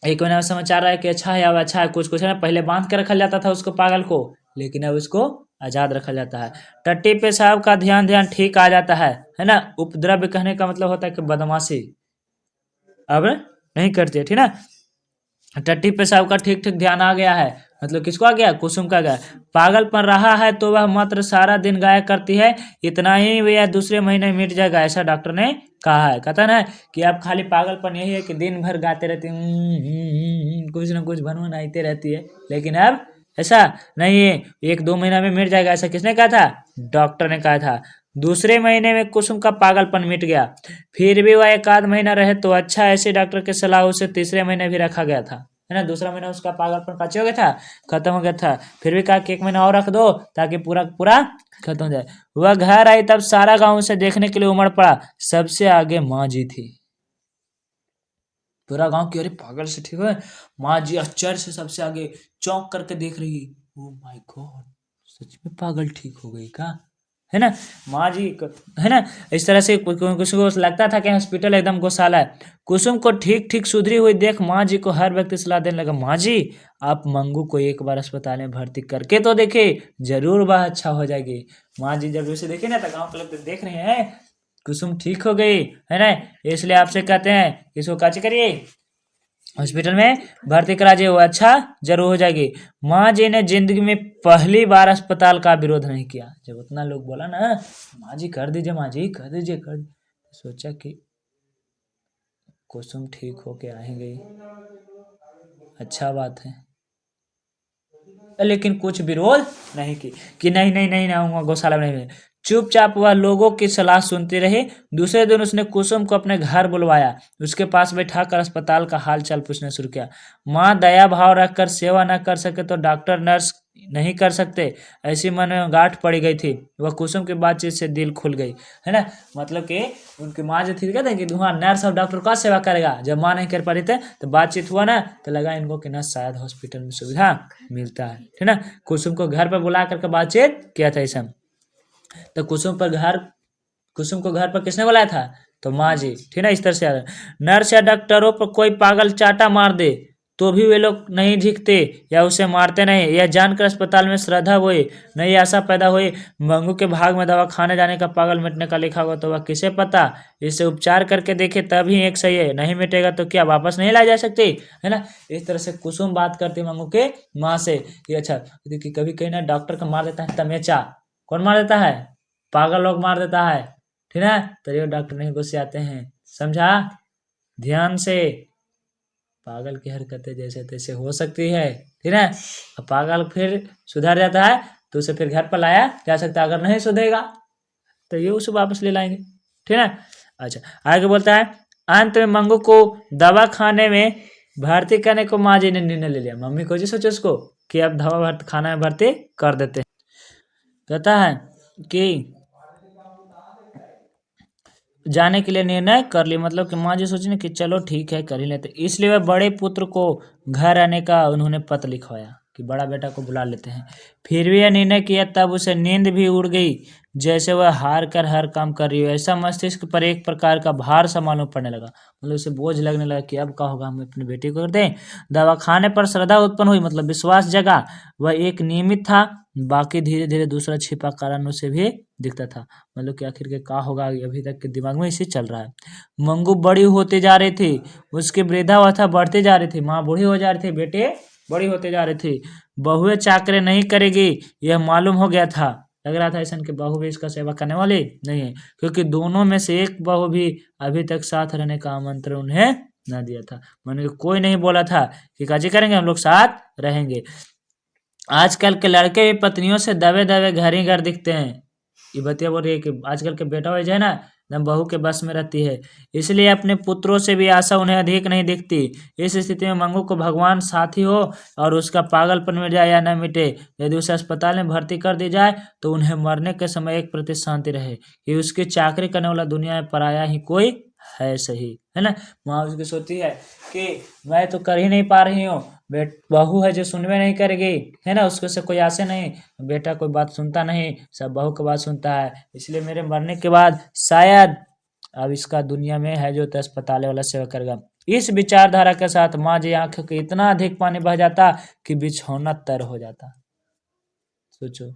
एक महीना में समाचार आया कि अच्छा है, अब अच्छा है, कुछ कुछ है ना, पहले बांध के रखा जाता था उसको पागल को, लेकिन अब उसको आजाद रखा जाता है। टट्टी पेशाब का ध्यान ध्यान ठीक आ जाता है ना। उपद्रव कहने का मतलब होता है कि बदमाशी अब नहीं करती है, ठीक ना। टट्टी पेशाब का ठीक ठीक ध्यान आ गया है, मतलब किसको आ गया, कुसुम का गया। पागलपन रहा है तो वह मात्र सारा दिन गाया करती है, इतना ही वह दूसरे महीने मिट जाएगा, ऐसा डॉक्टर ने कहा है। कहता ना कि अब खाली पागलपन यही है कि दिन भर गाते रहती है, कुछ ना कुछ भनवन आती रहती है, लेकिन अब ऐसा नहीं है, 1-2 महीना में मिट जाएगा, ऐसा किसने कहा था, डॉक्टर ने कहा था। दूसरे महीने में कुसुम का पागलपन मिट गया, फिर भी वह 1 आध महीना रहे तो अच्छा, ऐसे डॉक्टर की सलाह उसे तीसरे महीने भी रखा गया था, है ना। दूसरा महीना उसका पागलपन काचे हो गया था, खत्म हो गया था। फिर भी कहा कि 1 महीना और रख दो ताकि पूरा पूरा खत्म हो जाए। वह घर आई तब सारा गांव उसे देखने के लिए उमड़ पड़ा। सबसे आगे माँ जी थी। पूरा गांव की, अरे पागल से ठीक है। माँ जी आश्चर्य से सबसे आगे चौंक करके देख रही। ओ माय गॉड, सच में पागल ठीक हो गई का, है ना। माँ जी है ना, इस तरह से कुसुम को लगता था कि हॉस्पिटल एकदम गौशाला है। कुसुम को ठीक ठीक सुधरी हुई देख माँ जी को हर व्यक्ति सलाह देने लगा, माँ जी आप मंगू को एक बार अस्पताल में भर्ती करके तो देखे, जरूर वह अच्छा हो जाएगी। माँ जी जब उसे देखे ना तो गाँव के लोग देख रहे हैं कुसुम ठीक हो गई है ना, इसलिए आपसे कहते हैं इसको काची करिए, हॉस्पिटल में भर्ती करा दिए, वो अच्छा जरूर हो जाएगी। माँ जी ने जिंदगी में पहली बार अस्पताल का विरोध नहीं किया। जब उतना लोग बोला ना, माँ जी कर दीजिए, माँ जी कर दीजिए, कर सोचा कि कुसुम ठीक होके आएंगे, अच्छा बात है। लेकिन कुछ विरोध नहीं की कि नहीं नहीं नहीं आऊंगा गौशाला में नहीं। चुपचाप वह लोगों की सलाह सुनती रही। दूसरे दिन उसने कुसुम को अपने घर बुलवाया, उसके पास बैठाकर अस्पताल का हाल चाल पूछना शुरू किया। माँ दया भाव रखकर सेवा न कर सके तो डॉक्टर नर्स नहीं कर सकते, ऐसी मन में गांठ पड़ी गई थी। वह कुसुम की बातचीत से दिल खुल गई, है ना। मतलब कि उनकी माँ जो थी कहते हैं कि वहाँ नर्स और डॉक्टर का सेवा करेगा। जब माँ नहीं कर पा रही थे तो बातचीत हुआ ना, तो लगा इनको कि ना शायद हॉस्पिटल में सुविधा मिलता है ना। कुसुम को घर पर बुला करके बातचीत किया था इस तो कुसुम को घर पर किसने बुलाया था, तो माँ जी, ठीक है। इस तरह से नर्स या डॉक्टरों पर कोई पागल चाटा मार दे तो भी वे लोग नहीं झिकते या उसे मारते नहीं। यह जानकर अस्पताल में श्रद्धा हुई, नई आशा पैदा हुई। मंगू के भाग में दवा खाने जाने का, पागल मिटने का लिखा हुआ तो वह किसे पता। इसे उपचार करके देखे तभी एक सही है, नहीं मिटेगा तो क्या वापस नहीं लाई जा सकती, है ना। इस तरह से कुसुम बात करती मंगू के माँ से कि अच्छा कि कभी कहीं ना डॉक्टर को मार देता है तमेचा, कौन मार देता है, पागल लोग मार देता है, ठीक है। तो ये डॉक्टर नहीं गुस्से आते हैं, समझा ध्यान से। पागल की हरकतें जैसे तैसे हो सकती है, ठीक है। अब पागल फिर सुधर जाता है तो उसे फिर घर पर लाया जा सकता है। अगर नहीं सुधरेगा तो ये उसे वापस ले लाएंगे, ठीक है। अच्छा आगे बोलता है, अंत में मंगू को दवा खाने में भर्ती करने को माँ जी ने निर्णय ले लिया। मम्मी को जी सोचो उसको कि अब दवा खाना में भर्ती कर देते हैं। कहता है कि जाने के लिए निर्णय कर ली, मतलब कि माँ जी सोची ना कि चलो ठीक है कर ही लेते। इसलिए वह बड़े पुत्र को घर आने का उन्होंने पत्र लिखवाया कि बड़ा बेटा को बुला लेते हैं। फिर भी यह निर्णय किया तब उसे नींद भी उड़ गई, जैसे वह हार कर हर काम कर रही हो। ऐसा मस्तिष्क पर एक प्रकार का भार सा मालूम पड़ने लगा, मतलब उसे बोझ लगने लगा कि अब क्या होगा, हम अपनी बेटी को कर दें। दवा खाने पर श्रद्धा उत्पन्न हुई, मतलब विश्वास जगा। वह एक नियमित था, बाकी धीरे धीरे दूसरा छिपा कारण उसे भी दिखता था। मतलब कि आखिर के क्या होगा, अभी तक के दिमाग में इसी चल रहा है। मंगू बड़ी होती जा रही थी, उसकी वृद्धावस्था बढ़ती जा रही थी। माँ बूढ़ी हो जा रही थी, बेटे बड़ी होते जा रही थी। बहुएं चाकरे नहीं करेगी यह मालूम हो गया था। लग रहा था ऐसा कि बहू भी इसका सेवा करने वाली नहीं है, क्योंकि दोनों में से एक बहू भी अभी तक साथ रहने का आमंत्रण उन्हें न दिया था। मैंने कोई नहीं बोला था कि काजी करेंगे, हम लोग साथ रहेंगे। आजकल के लड़के भी पत्नियों से दबे दबे घर ही घर दिखते हैं। ये बतिया बोल रही है कि आजकल के बेटा हो जाए ना एकदम बहू के बस में रहती है, इसलिए अपने पुत्रों से भी आशा उन्हें अधिक नहीं दिखती। इस स्थिति में मंगू को भगवान साथी हो और उसका पागलपन मिट जाए या न मिटे। यदि उसे अस्पताल में भर्ती कर दी जाए तो उन्हें मरने के समय एक प्रति शांति रहे कि उसकी चाकरी करने वाला दुनिया में पराया ही कोई है, सही है ना। माँ उसकी सोचती है कि मैं तो कर ही नहीं पा रही हूँ, बहू है जो सुनवे नहीं करेगी, है ना, उसको से कोई आसे नहीं। बेटा कोई बात सुनता नहीं, सब बहू की बात सुनता है, इसलिए मेरे मरने के बाद शायद अब इसका दुनिया में है जो तो अस्पताल वाला सेवा करेगा। इस विचारधारा के साथ माँ जी आंखों के इतना अधिक पानी बह जाता कि बिछौना तर हो जाता। सोचो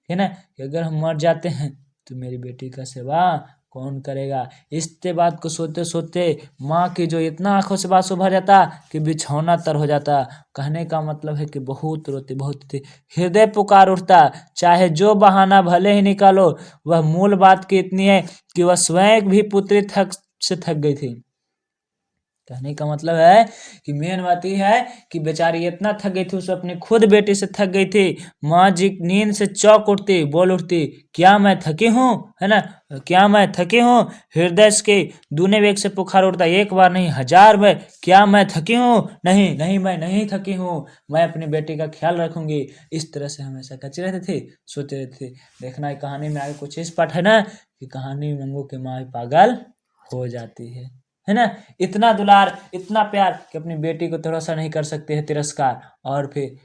है ना कि अगर हम मर जाते हैं तो मेरी बेटी का सेवा कौन करेगा। इस बात को सोचते सोचते माँ की जो इतना आंखों से बात भर जाता कि बिछौना तर हो जाता। कहने का मतलब है कि बहुत रोती बहुत रोती, हृदय पुकार उठता। चाहे जो बहाना भले ही निकालो, वह मूल बात की इतनी है कि वह स्वयं भी पुत्री थक गई थी। कहने का मतलब है कि मेन बात यह है कि बेचारी इतना थक गई थी, उसे अपनी खुद बेटी से थक गई थी। माँ जी नींद से चौंक उठती, बोल उठती, क्या मैं थकी हूँ, है ना, क्या मैं थकी हूँ। हृदय के दूने वेग से पुकार उठता, एक बार नहीं 1000 बार, क्या मैं थकी हूँ, नहीं नहीं मैं नहीं थकी हूँ, मैं अपनी बेटी का ख्याल रखूंगी। इस तरह से हमेशा कच्चे रहते थे, सोते रहते थे। देखना है कहानी में आगे कुछ इस पाठ है ना कि कहानी मंगू की माँ पागल हो जाती है ना। इतना दुलार, इतना प्यार कि अपनी बेटी को थोड़ा सा नहीं कर सकते हैं तिरस्कार, और फिर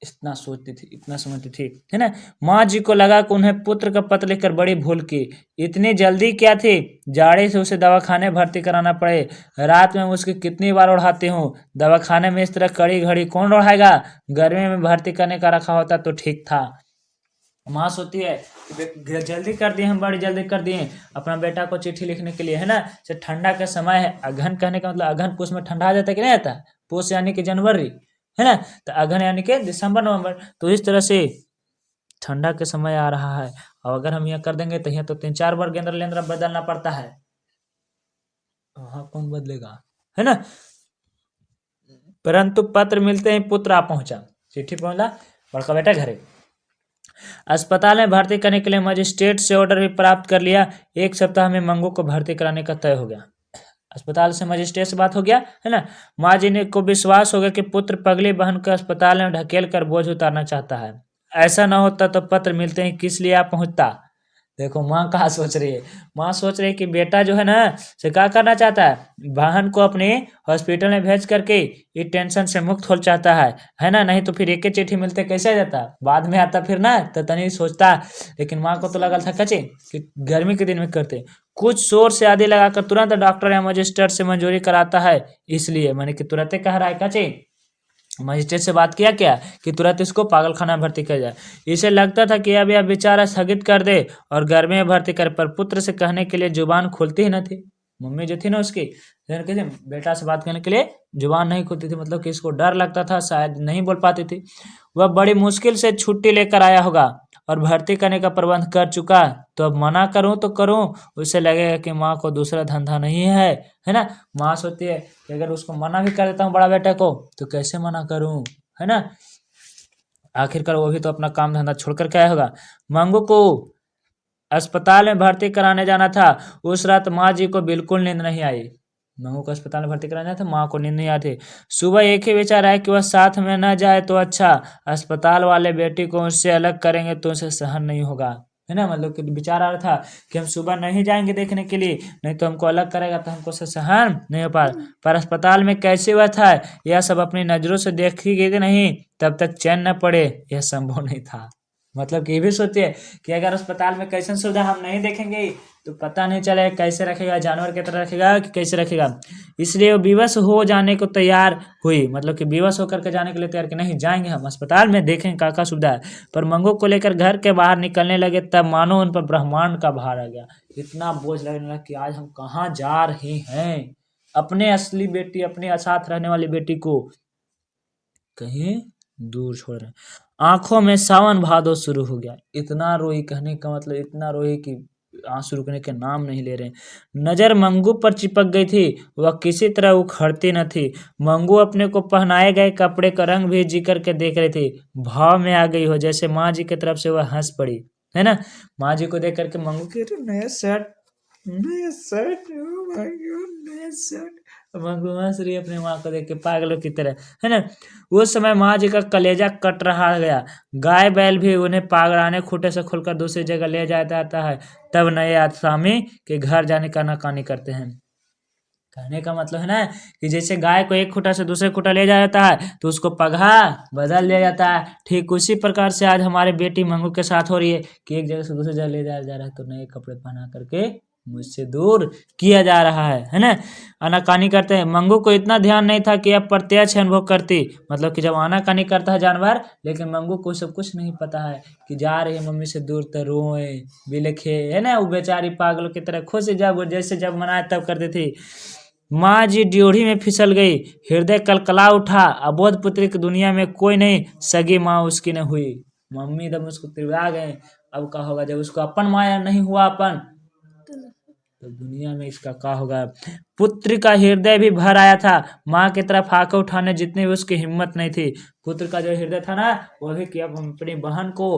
इतना सोचती थी, इतना समझती थी, है ना। माँ जी को लगा कि उन्हें पुत्र का पत्र लिखकर बड़ी भूल की। इतनी जल्दी क्या थी, जाड़े से उसे दवाखाने भर्ती कराना पड़े। रात में उसकी कितनी बार उड़ाती हूँ, दवाखाने में इस तरह कड़ी घड़ी कौन उड़ाएगा। गर्मी में भर्ती करने का रखा होता तो ठीक था। माँ सोचती है जल्दी कर दिए, हम बड़ी जल्दी कर दिए अपना बेटा को चिट्ठी लिखने के लिए, है ना। जैसे ठंडा का समय है, अगहन कहने का मतलब अगहन पुष में ठंडा आ जाता है कि नहीं आता है, पुष यानी कि जनवरी, है ना, तो अगहन यानी कि दिसंबर नवंबर। तो इस तरह से ठंडा के समय आ रहा है, और अगर हम यहाँ कर देंगे तो यहाँ तो 3-4 बार गेंद्र लेंद्र बदलना पड़ता है, वहाँ कौन बदलेगा, है ना। परंतु पत्र मिलते ही पुत्र आ पहुंचा, चिट्ठी पहुंचा, बड़का बेटा घरे। अस्पताल में भर्ती करने के लिए मजिस्ट्रेट से ऑर्डर भी प्राप्त कर लिया। 1 सप्ताह में मंगू को भर्ती कराने का तय हो गया। अस्पताल से मजिस्ट्रेट से बात हो गया, है ना। माँ जी ने को विश्वास हो गया कि पुत्र पगली बहन को अस्पताल में ढकेल कर बोझ उतारना चाहता है। ऐसा न होता तो पत्र मिलते ही किस लिए आप पहुंचता। देखो माँ कहाँ सोच रही है, माँ सोच रही है कि बेटा जो है ना से क्या करना चाहता है, बहन को अपने हॉस्पिटल में भेज करके ये टेंशन से मुक्त हो चाहता है ना। नहीं तो फिर एक चिट्ठी मिलते कैसे जाता, बाद में आता फिर ना तो तनी सोचता। लेकिन माँ को तो लगा था कचे कि गर्मी के दिन में करते, कुछ शोर से आदि लगाकर तुरंत डॉक्टर या मजिस्ट्रेट से मंजूरी कराता है। इसलिए मैंने कि तुरंत कह रहा है कचे, मजिस्ट्रेट से बात किया क्या कि तुरंत इसको पागल खाना में भर्ती किया जाए। इसे लगता था कि अब यह बेचारा स्थगित कर दे और घर में भर्ती कर, पर पुत्र से कहने के लिए जुबान खुलती ही न थी। मम्मी जो थी ना उसकी, बेटा से बात करने के लिए जुबान नहीं खुलती थी, मतलब कि इसको डर लगता था, शायद नहीं बोल पाती थी। वह बड़ी मुश्किल से छुट्टी लेकर आया होगा और भर्ती करने का प्रबंध कर चुका, तो अब मना करूं तो करूं, उसे लगेगा कि माँ को दूसरा धंधा नहीं है ना। माँ सोचती है कि अगर उसको मना भी कर देता हूँ बड़ा बेटे को तो कैसे मना करूं, है ना। आखिरकार वो भी तो अपना काम धंधा छोड़कर क्या होगा। मंगू को अस्पताल में भर्ती कराने जाना था। उस रात माँ जी को बिल्कुल नींद नहीं आई। मंगू को अस्पताल में भर्ती कराना था, माँ को नींद नहीं आई थी। सुबह एक ही विचार आया कि वह साथ में न जाए तो अच्छा, अस्पताल वाले बेटी को उससे अलग करेंगे तो उसे सहन नहीं होगा, है ना। मतलब कि विचार आ रहा था कि हम सुबह नहीं जाएंगे देखने के लिए, नहीं तो हमको अलग करेगा तो हमको सहन नहीं हो पा। पर अस्पताल में कैसे हुआ था यह सब अपनी नजरों से देखी गई नहीं, तब तक चैन न पड़े यह संभव नहीं था। मतलब कि ये भी सोचिए कि अगर अस्पताल में कैसे सुविधा हम नहीं देखेंगे तो पता नहीं चले कैसे रखेगा, जानवर की तरह रखेगा कि कैसे रखेगा। इसलिए वो विवश हो जाने को तैयार हुई, मतलब कि विवश होकर के जाने के लिए तैयार कि नहीं जाएंगे हम अस्पताल में, देखेंगे क्या सुविधा है। पर मंगू को लेकर घर के बाहर निकलने लगे तब मानो उन पर ब्रह्मांड का भार आ गया। इतना बोझ लगने लगा कि आज हम कहाँ जा रहे हैं, अपने असली बेटी, अपने साथ रहने वाली बेटी को कहीं दूर छोड़ रहे। आंखों में सावन भादो शुरू हो गया। इतना रोई, कहने का मतलब इतना रोई कि आंसू रुकने के नाम नहीं ले रहे। नजर मंगू पर चिपक गई थी, वह किसी तरह उखड़ती न थी। मंगू अपने को पहनाए गए कपड़े का रंग भी जी करके देख रही थी, भाव में आ गई हो जैसे माँ जी की तरफ से वह हंस पड़ी, है ना। माँ जी को देख करके मंगू की नया शर्ट, नया शर्ट, नया शर्ट, मंगू हंस रही अपनी माँ को देख के पागलों की तरह, है ना। उस समय माँ जी का कलेजा कट रहा गया। गाय बैल भी उन्हें पागड़ाने खूंटे से खोलकर दूसरी जगह ले जाता है, तब नए आसामी के घर जाने का नाकानी करते हैं। कहने का मतलब है ना कि जैसे गाय को एक खूंटा से दूसरे खूंटा ले जाया जाता है तो उसको पगहा बदल दिया जाता है, ठीक उसी प्रकार से आज हमारे बेटी मंगू के साथ हो रही है कि एक जगह से दूसरी जगह ले जाया जा रहा है, तो नए कपड़े पहना करके मुझसे दूर किया जा रहा है ना। आनाकानी करते हैं। मंगू को इतना ध्यान नहीं था कि अब प्रत्यक्ष अनुभव करती, मतलब कि जब आनाकानी करता है जानवर, लेकिन मंगू को सब कुछ नहीं पता है कि जा रही है मम्मी से दूर, तो रोए बिलखे, है ना। वो बेचारी पागलों की तरह खुश जब जैसे जब मनाए तब करती थी। माँ जी ड्योढ़ी में फिसल गई, हृदय कलकला उठा। अबोध पुत्री की दुनिया में कोई नहीं, सगी माँ उसकी न हुई। मम्मी एकदम उसको तिड़वा गए। अब क्या होगा जब उसको अपन माया नहीं हुआ अपन, तो दुनिया में इसका क्या होगा। पुत्र का हृदय भी भर आया था, माँ की तरफ आंखें उठाने जितनी भी उसकी हिम्मत नहीं थी। पुत्र का जो हृदय था ना, वो भी कि अब हम अपनी बहन को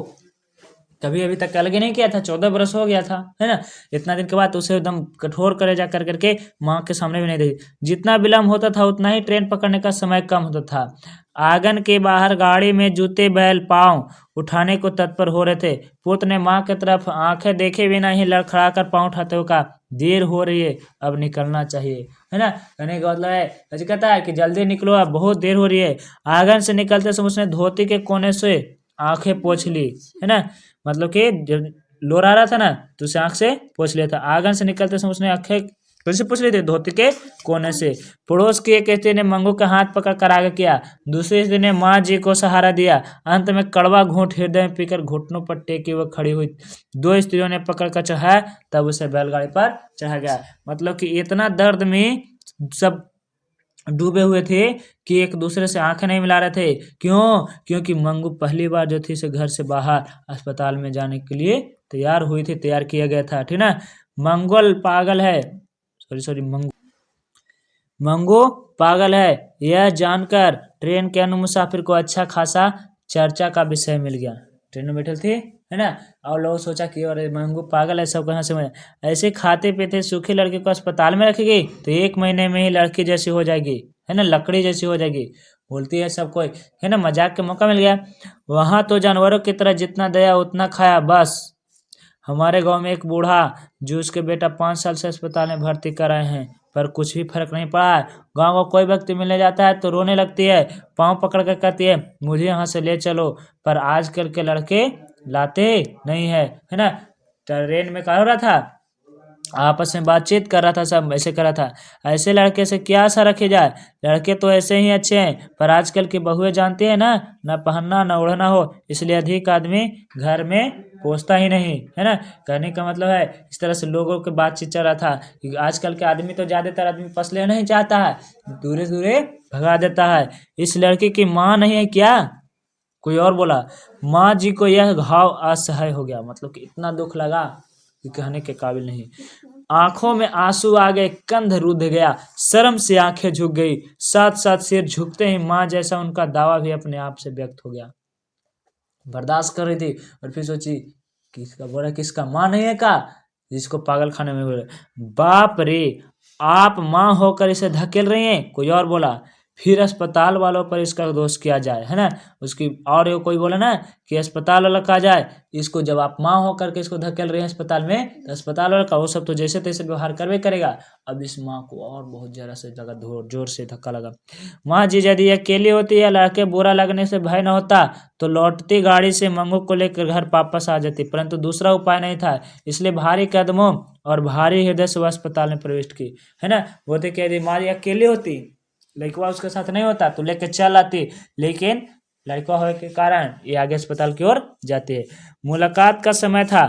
कभी अभी तक अलग ही नहीं किया था, 14 बरस हो गया था, है ना। इतना दिन के बाद उसे एकदम कठोर कलेजा कर करके माँ के सामने भी नहीं देखी। जितना विलम्ब होता था उतना ही ट्रेन पकड़ने का समय कम होता था। आंगन के बाहर गाड़ी में जूते बैल पांव उठाने को तत्पर हो रहे थे। पुत्र ने माँ की तरफ आंखें देखे बिना ही लड़खड़ा कर पाँव उठाते हुए कहा, देर हो रही है, अब निकलना चाहिए, है ना। कहने का मतलब है, अजी कहता है कि जल्दी निकलो, अब बहुत देर हो रही है। आंगन से निकलते समय उसने धोती के कोने से आंखें पोंछ ली, है ना। मतलब कि जब लोरा रहा था ना, तो उसे आंख से पोंछ लिया था। आंगन से निकलते समय उसने आंखें कैसे पोंछ ली थी, धोती के कोने से। पड़ोस की एक स्त्री ने मंगू का हाथ पकड़ कर आगे किया, दूसरी स्त्री ने माँ जी को सहारा दिया। अंत में कड़वा घूंट हृदय में पीकर घुटनों पर टेकी हुए खड़ी हुई। दो स्त्रियों ने पकड़ कर चढ़ाया, तब उसे बैलगाड़ी पर चढ़ा गया। मतलब कि इतना दर्द में सब डूबे हुए थे कि एक दूसरे से आंखें नहीं मिला रहे थे। क्यों? क्योंकि मंगू पहली बार जो थी से घर से बाहर अस्पताल में जाने के लिए तैयार हुई थी, तैयार किया गया था, ठीक ना। मंगल पागल है, सॉरी सॉरी मंगू मंगू पागल है, यह जानकर ट्रेन के अन्य मुसाफिर को अच्छा खासा चर्चा का विषय मिल गया। ट्रेन में बैठे थे, है ना, और लोग सोचा कि अरे मंगू पागल है, सब कहाँ से मिला। ऐसे खाते पीते सूखी लड़की को अस्पताल में रखेगी तो 1 महीने में ही लड़की जैसी हो जाएगी, है ना, लकड़ी जैसी हो जाएगी, बोलती है सब कोई, है ना। मजाक का मौका मिल गया। वहां तो जानवरों की तरह जितना दया उतना खाया बस। हमारे गांव में एक बूढ़ा जो उसके बेटा 5 साल से अस्पताल में भर्ती कराए हैं, पर कुछ भी फर्क नहीं पड़ा है। गांव का कोई व्यक्ति मिलने जाता है तो रोने लगती है, पाँव पकड़ कर कहती है मुझे यहाँ से ले चलो। पर आजकल के लड़के लाते नहीं है ना। ट्रेन में क्या हो रहा था, आपस में बातचीत कर रहा था, सब ऐसे कर रहा था। ऐसे लड़के से क्या आशा रखी जाए, लड़के तो ऐसे ही अच्छे हैं, पर आजकल की बहुएं जानती है ना, न पहनना न ओढ़ना हो, इसलिए अधिक आदमी घर में पोसता ही नहीं, है ना। कहने का मतलब है, इस तरह से लोगों की बातचीत चल रहा था कि आजकल के आदमी तो ज्यादातर आदमी पसले नहीं चाहता है, दूरे दूरे भगा देता है। इस लड़की की माँ नहीं है क्या? कोई और बोला, माँ जी को यह घाव असह्य हो गया। मतलब कि इतना दुख लगा कि कहने के काबिल नहीं। आंखों में आंसू आ गए, कंध रुध गया, शर्म से आंखें झुक गई, साथ साथ सिर झुकते ही माँ जैसा उनका दावा भी अपने आप से व्यक्त हो गया। बर्दाश्त कर रही थी और फिर सोची किसका बोला, किसका माँ नहीं है का, जिसको पागल खाने में बोले। बाप रे, आप माँ होकर इसे धकेल रही हैं। कोई और बोला, फिर अस्पताल वालों पर इसका दोष किया जाए, है ना। उसकी और ये कोई बोला ना कि अस्पताल वाला कहा जाए इसको, जब आप माँ होकर के इसको धकेल रहे हैं अस्पताल में, तो अस्पताल वाला का वो सब तो जैसे तैसे व्यवहार करवे करेगा। अब इस माँ को और बहुत जरा से जगह जोर से धक्का लगा। माँ जी यदि अकेली होती या लड़के बुरा लगने से भय न होता तो लौटती गाड़ी से मंगू को लेकर घर वापस आ जाती, परंतु दूसरा उपाय नहीं था, इसलिए भारी कदमों और भारी हृदय से वह अस्पताल में प्रवेश की, है ना। वो थे कि माँ अकेली होती, लड़का उसके साथ नहीं होता तो लेकर चल आती, लेकिन लड़का होने के कारण ये आगे अस्पताल की ओर जाती है। मुलाकात का समय था,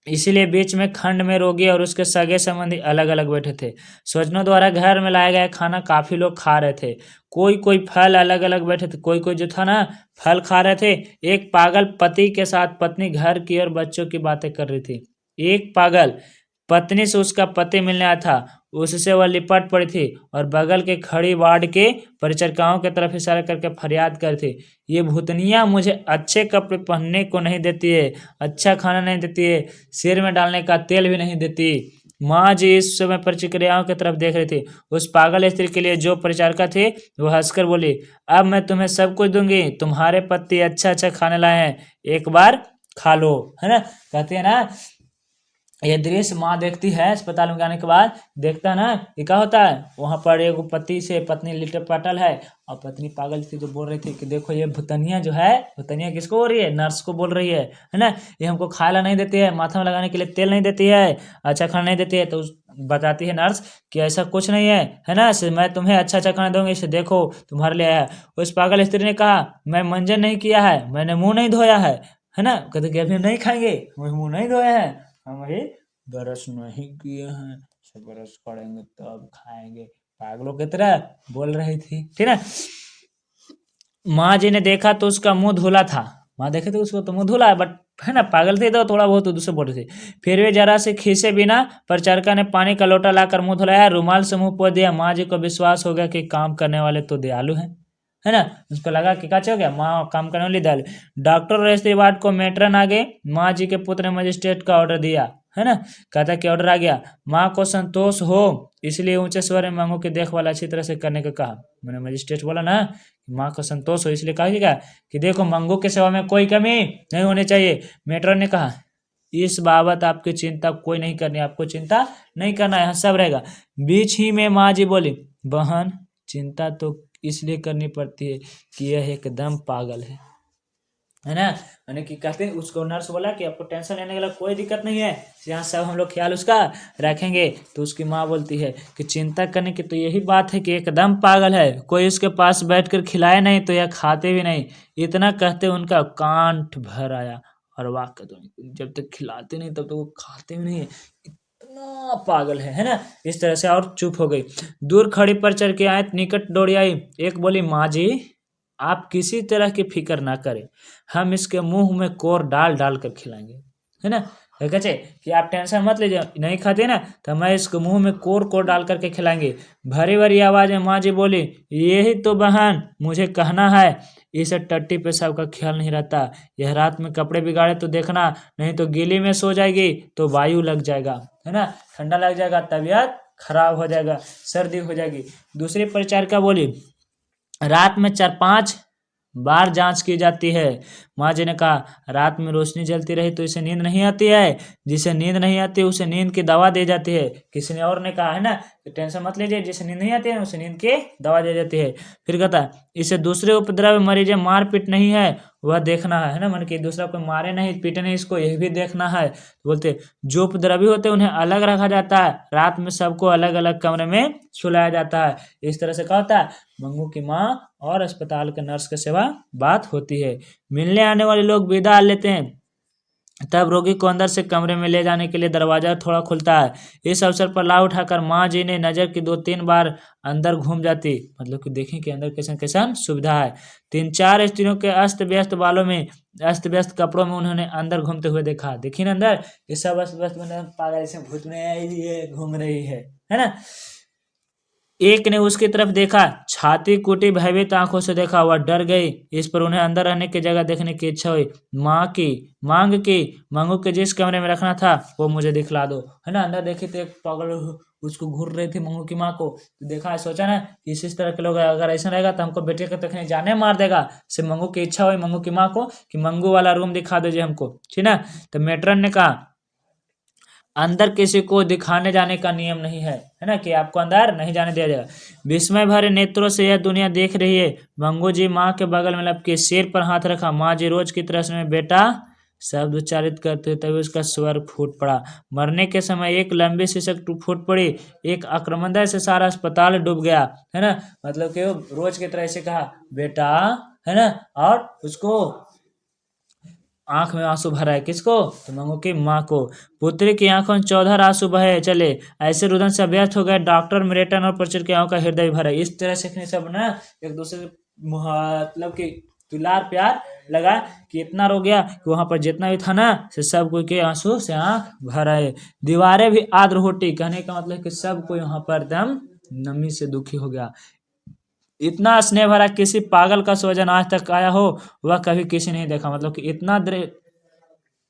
इसीलिए बीच में खंड में रोगी और उसके सगे संबंधी अलग अलग बैठे थे। स्वजनों द्वारा घर में लाया गया खाना काफी लोग खा रहे थे। कोई कोई फल अलग अलग बैठे थे, कोई कोई जो था ना फल खा रहे थे। एक पागल पति के साथ पत्नी घर की और बच्चों की बातें कर रही थी। एक पागल पत्नी से उसका पति मिलने आया था, उससे वह लिपट पड़ी थी और बगल के खड़ी वार्ड के परिचारिकाओं की तरफ इशारा करके फरियाद कर थी, ये भूतनिया मुझे अच्छे कपड़े पहनने को नहीं देती है, अच्छा खाना नहीं देती है, सिर में डालने का तेल भी नहीं देती। माँ जी इस समय परिचारिकाओं की तरफ देख रही थी। उस पागल स्त्री के लिए जो परिचारिका थी वह हंसकर बोली, अब मैं तुम्हें सब कुछ दूंगी, तुम्हारे पति अच्छा अच्छा खाने लाए हैं, एक बार खा लो, है ना। कहते हैं ना, ये दृश्य माँ देखती है अस्पताल में जाने के बाद, देखता है ना कि क्या होता है, वहां पर एक पति से पत्नी लिटर पटल है और पत्नी पागल थी जो बोल रही थी कि देखो ये भुतनिया जो है, भुतनिया किसको बोल रही है, नर्स को बोल रही है ना, ये हमको खाना नहीं देती है, माथा में लगाने के लिए तेल नहीं देती है, अच्छा खाना नहीं देती है। तो बताती है नर्स कि ऐसा कुछ नहीं है ना, मैं तुम्हें अच्छा अच्छा खाना दूंगी, इसे देखो तुम्हारे लिए आया है। उस पागल स्त्री ने कहा, मैं मंजन नहीं किया है, मैंने मुंह नहीं धोया है ना। कहते कि अभी हम नहीं खाएंगे, हम मुंह नहीं धोए हैं, हम अभी ब्रश नहीं किए हैं, ब्रश करेंगे तब खाएंगे, पागलों की तरह बोल रही थी, ठीक है। माँ जी ने देखा तो उसका मुंह धुला था, माँ देखे तो उसको तो मुँह धुला, बट है ना पागल थे तो थोड़ा बहुत दूसरे बोले थे। फिर वे जरा से खीसे बिना परिचारिका ने पानी का लोटा लाकर मुंह धुलाया, रुमाल से मुंह पोंछ दिया। माँ जी को विश्वास हो गया कि काम करने वाले तो दयालु हैं, है ना। उसको लगा कि क्या हो गया, माँ काम करने वाली दयालु। डॉक्टर और स्त्री वार्ड को मेट्रन आ गए। माँ जी के पुत्र ने मजिस्ट्रेट का ऑर्डर दिया, है ना। कहता कि ऑर्डर आ गया। माँ को संतोष हो इसलिए ऊंचे स्वर में मंगू की देखभाल अच्छी तरह से करने को कहा। मैंने मजिस्ट्रेट बोला ना, माँ को संतोष हो इसलिए कहा क्या कि देखो मंगू की सेवा में कोई कमी नहीं होनी चाहिए। मेट्रन ने कहा इस बाबत आपकी चिंता कोई नहीं करनी, आपको चिंता नहीं करना है, यहाँ सब रहेगा। बीच ही में माँ जी बोली, बहन चिंता तो इसलिए करनी पड़ती है कि यह एकदम पागल है ना। यानी कि कहते हैं उसको, नर्स बोला कि आपको टेंशन लेने के लिए कोई दिक्कत नहीं है, यहाँ सब हम लोग ख्याल उसका रखेंगे। तो उसकी माँ बोलती है कि चिंता करने की तो यही बात है कि एकदम पागल है, कोई उसके पास बैठकर खिलाए नहीं तो यह खाते भी नहीं। इतना कहते उनका कांठ भर आया। और वाक्य तो जब तक खिलाते नहीं तब तक वो खाते भी नहीं है, इतना पागल है ना। इस तरह से और चुप हो गई। दूर खड़ी पर चढ़ के आए, निकट दौड़ी आई। एक बोली, माँ जी आप किसी तरह की फिक्र ना करें, हम इसके मुंह में कोर डाल डाल कर खिलाएंगे, है ना। कहते कि आप टेंशन मत लीजिए, नहीं खाते ना तो मैं इसके मुंह में कोर कोर डाल करके खिलाएंगे। भरी भरी आवाज में माँ जी बोली, यही तो बहन मुझे कहना है, इसे टट्टी पे सबका ख्याल नहीं रहता। यह रात में कपड़े बिगाड़े तो देखना, नहीं तो गीली में सो जाएगी तो वायु लग जाएगा, है ना, ठंडा लग जाएगा, तबीयत खराब हो जाएगा, सर्दी हो जाएगी। दूसरी परिचारिका बोली, रात में 4-5 बार जांच की जाती है। माँ जी ने कहा रात में रोशनी जलती रही तो इसे नींद नहीं आती है, जिसे नींद नहीं आती उसे नींद की दवा दी जाती है। किसी ने और ने कहा है ना कि टेंशन मत लीजिए, जिसे नींद नहीं आती है उसे नींद की दवा दी जाती है। फिर कहता इसे दूसरे उपद्रव मरीज मारपीट नहीं है वह देखना है ना, मन की दूसरा कोई मारे नहीं पीटे नहीं, इसको यह भी देखना है। तो बोलते जो उपद्रवी होते हैं उन्हें अलग रखा जाता है, रात में सबको अलग अलग कमरे में सुलाया जाता है। इस तरह से क्या होता है, मंगू की माँ और अस्पताल के नर्स के सेवा बात होती है। मिलने आने वाले लोग विदा लेते हैं, तब रोगी को अंदर से कमरे में ले जाने के लिए दरवाजा थोड़ा खुलता है। इस अवसर पर लाभ उठाकर माँ जी ने नजर की 2-3 बार अंदर घूम जाती, मतलब कि देखें कि अंदर कैसे कैसा सुविधा है। 3-4 स्त्रियों के अस्त व्यस्त बालों में, अस्त व्यस्त कपड़ों में उन्होंने अंदर घूमते हुए देखा। देखिए ना अंदर ये सब अस्त व्यस्त पागल से भूत में घूम रही है ना। एक ने उसकी तरफ देखा, छाती कूटी, भयभीत आंखों से देखा, वह डर गई। इस पर उन्हें अंदर रहने की जगह देखने की इच्छा हुई। माँ की मांग की, मंगू के जिस कमरे में रखना था वो मुझे दिखला दो, है ना। अंदर देखी तो एक पागल उसको घूर रही थी मंगू की माँ को, तो देखा सोचा ना कि इस तरह के लोग अगर ऐसा रहेगा तो हमको बेटे को तक जाने मार देगा। से मंगू की इच्छा हुई मंगू की माँ को कि मंगू वाला रूम दिखा दीजिए हमको, ठीक ना। तो मेट्रन ने कहा अंदर किसी को दिखाने जाने का नियम नहीं है ना, कि आपको अंदर नहीं जाने दिया जाएगा। विस्मय भरे नेत्रों से यह दुनिया देख रही है। मंगू जी माँ के बगल में लपके सिर पर हाथ रखा। माँ जी रोज की तरह से बेटा शब्द उच्चारित करते तभी उसका स्वर फूट पड़ा। मरने के समय एक लंबी शीशक फूट पड़ी, एक आक्रमण से सारा अस्पताल डूब गया, है ना। मतलब कि रोज की तरह से कहा बेटा, है ना, और उसको आंख में आंसू भरा है, किसको, तो मंगू की माँ को। पुत्री की आंखों में 14 आंसू बहे चले, ऐसे रुदन से अभ्यस्त हो गए डॉक्टर मेरेटन और परिचर की आंखों का हृदय भी भरा। इस तरह से सब ना एक दूसरे से मतलब कि दुलार प्यार लगा कि इतना रो गया कि वहां पर जितना भी था ना से सब कोई के आंसू से आंख भरा है। दीवारें भी आद्र होती, कहने का मतलब कि सब कोई वहां पर एकदम नमी से दुखी हो गया। इतना स्नेह भरा किसी पागल का स्वजन आज तक आया हो वह कभी किसी नहीं देखा, मतलब कि इतना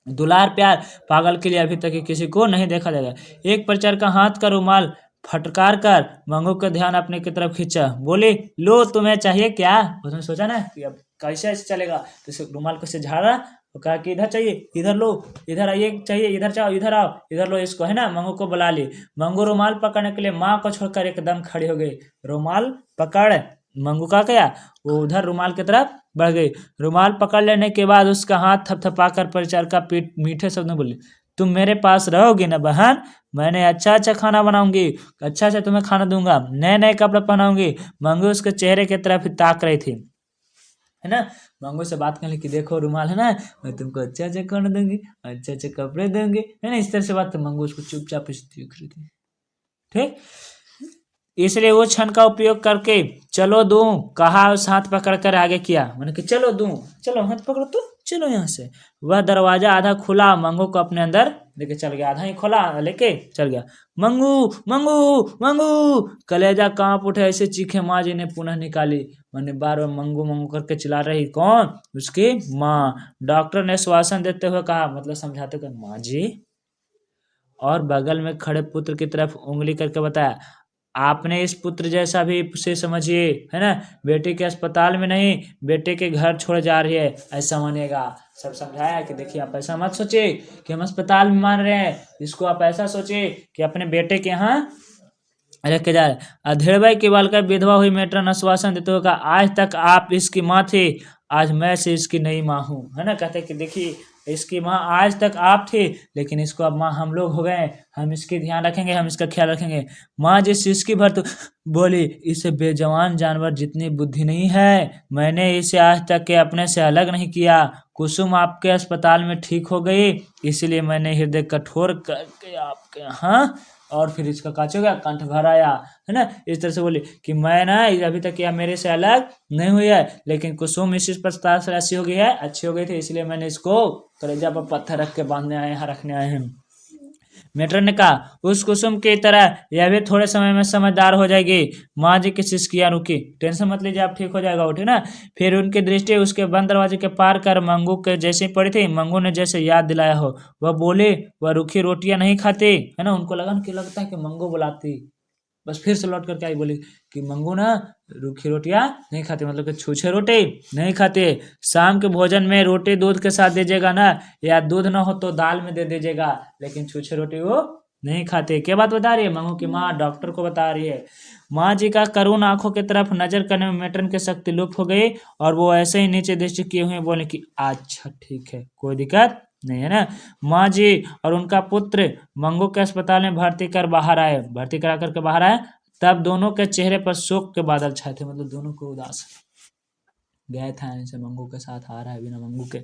दुलार प्यार पागल के लिए अभी तक किसी को नहीं देखा जाएगा। एक प्रचार का हाथ का रुमाल फटकार कर मंगू का ध्यान अपने की तरफ खींचा, बोले लो तुम्हें चाहिए क्या। उसने सोचा ना कि अब कैसे चलेगा, तो रुमाल को से झाड़ा, तो कहा कि इधर चाहिए, इधर लो, इधर आइए चाहिए, इधर जाओ, इधर आओ, इधर लो इसको, है ना। मंगू को बुला ली। मंगू रुमाल पकड़ने के लिए माँ को छोड़कर एकदम खड़ी हो गई। रुमाल पकड़ मंगू का क्या, वो उधर रुमाल की तरफ बढ़ गई। रुमाल पकड़ लेने के बाद उसका हाथ थपथपाकर परिचारिका पीठ मीठे शब्द में बोली, तुम मेरे पास रहोगी ना बहन, मैंने अच्छा अच्छा खाना बनाऊंगी, अच्छा अच्छा तुम्हें खाना दूंगा, नए नए कपड़े पहनाऊंगी। मंगू उसके चेहरे की तरफ ही ताक रही थी, है ना। मंगू से बात करने की देखो रुमाल है ना, मैं तुमको अच्छा अच्छा खाना दूंगी, अच्छे अच्छे कपड़े दूंगी, है ना। इस तरह से बात, तो मंगू उसको चुपचाप देख रही थी, ठीक। इसलिए वो क्षण का उपयोग करके चलो दूं कहा और हाथ पकड़कर आगे किया, मैंने कि चलो दूं, चलो हाथ पकड़ो तो चलो यहाँ से। वह दरवाजा आधा खुला मंगू को अपने अंदर लेके चल गया, आधा ही खोला लेके चल गया। मंगू मंगू मंगू, कलेजा कांप उठे, ऐसे चीखे माँ जी ने पुनः निकाली। मैंने बार बार मंगू मंगू करके चिल्ला रही, कौन? उसकी माँ। डॉक्टर ने श्वासन देते हुए कहा, मतलब समझाते हुए, माँ जी, और बगल में खड़े पुत्र की तरफ उंगली करके बताया, आपने इस पुत्र जैसा भी से समझिए, है ना, बेटे के अस्पताल में नहीं बेटे के घर छोड़ जा रही है, ऐसा मानिएगा। सब समझाया कि देखिए आप ऐसा मत सोचिए कि हम अस्पताल में मान रहे हैं, इसको आप ऐसा सोचिए कि अपने बेटे के यहाँ रख के जा रहे। अधेड़ भाई की बालिका विधवा हुई मेट्रन आश्वासन देते हुए कहा, आज तक आप इसकी माँ थे, आज मैं से इसकी नई माँ हूँ, है ना। कहते कि देखिए इसकी माँ आज तक आप थे, लेकिन इसको अब माँ हम लोग हो गए, हम इसकी ध्यान रखेंगे, हम इसका ख्याल रखेंगे। माँ जिस सिसकी भर तो बोली, इसे बेजवान जानवर जितनी बुद्धि नहीं है, मैंने इसे आज तक के अपने से अलग नहीं किया। कुसुम आपके अस्पताल में ठीक हो गई, इसलिए मैंने हृदय कठोर करके आपके यहाँ, और फिर इसका काच हो गया, कंठ भर आया, है ना। इस तरह से बोली कि मैं ना अभी तक यह मेरे से अलग नहीं हुई है, लेकिन कुसुम इस प्रस्ताव से ऐसी हो गई है, अच्छी हो गई थी, इसलिए मैंने इसको कलेजा पर पत्थर रख के बांधने आए, यहाँ रखने आए हैं। मेट्रो ने कहा, उस कुसुम की तरह यह भी थोड़े समय में समझदार हो जाएगी। माँ जी की सिसकियां रुकी, टेंशन मत लीजिए, आप ठीक हो जाएगा, उठे ना। फिर उनकी दृष्टि उसके बंद दरवाजे के पार कर मंगू के जैसे पड़ी थी। मंगू ने जैसे याद दिलाया हो, वह बोले, वह रूखी रोटियां नहीं खाती, है ना। उनको लगा कि लगता है कि मंगू बुलाती, बस फिर से लौट करके आई, बोली कि मंगू ना रूखी रोटियां नहीं खाते, मतलब कि छूछे रोटी नहीं खाते। शाम के भोजन में रोटी दूध के साथ दीजिएगा ना, या दूध ना हो तो दाल में दे दीजिएगा, लेकिन छूछे रोटी वो नहीं खाते। क्या बात बता रही है मंगू की माँ, डॉक्टर को बता रही है। माँ जी का करुण आंखों की तरफ नजर करने में मेट्रन की शक्ति लुप्त हो गई, और वो ऐसे ही नीचे दृष्टि किए हुए बोले कि अच्छा ठीक है, कोई दिक्कत नहीं, है ना। माँ जी और उनका पुत्र मंगू के अस्पताल में भर्ती करा करके बाहर आए। तब दोनों के चेहरे पर शोक के बादल छाए थे, मतलब दोनों को उदास गए थे ऐसे, मंगू के साथ आ रहा है बिना मंगू के।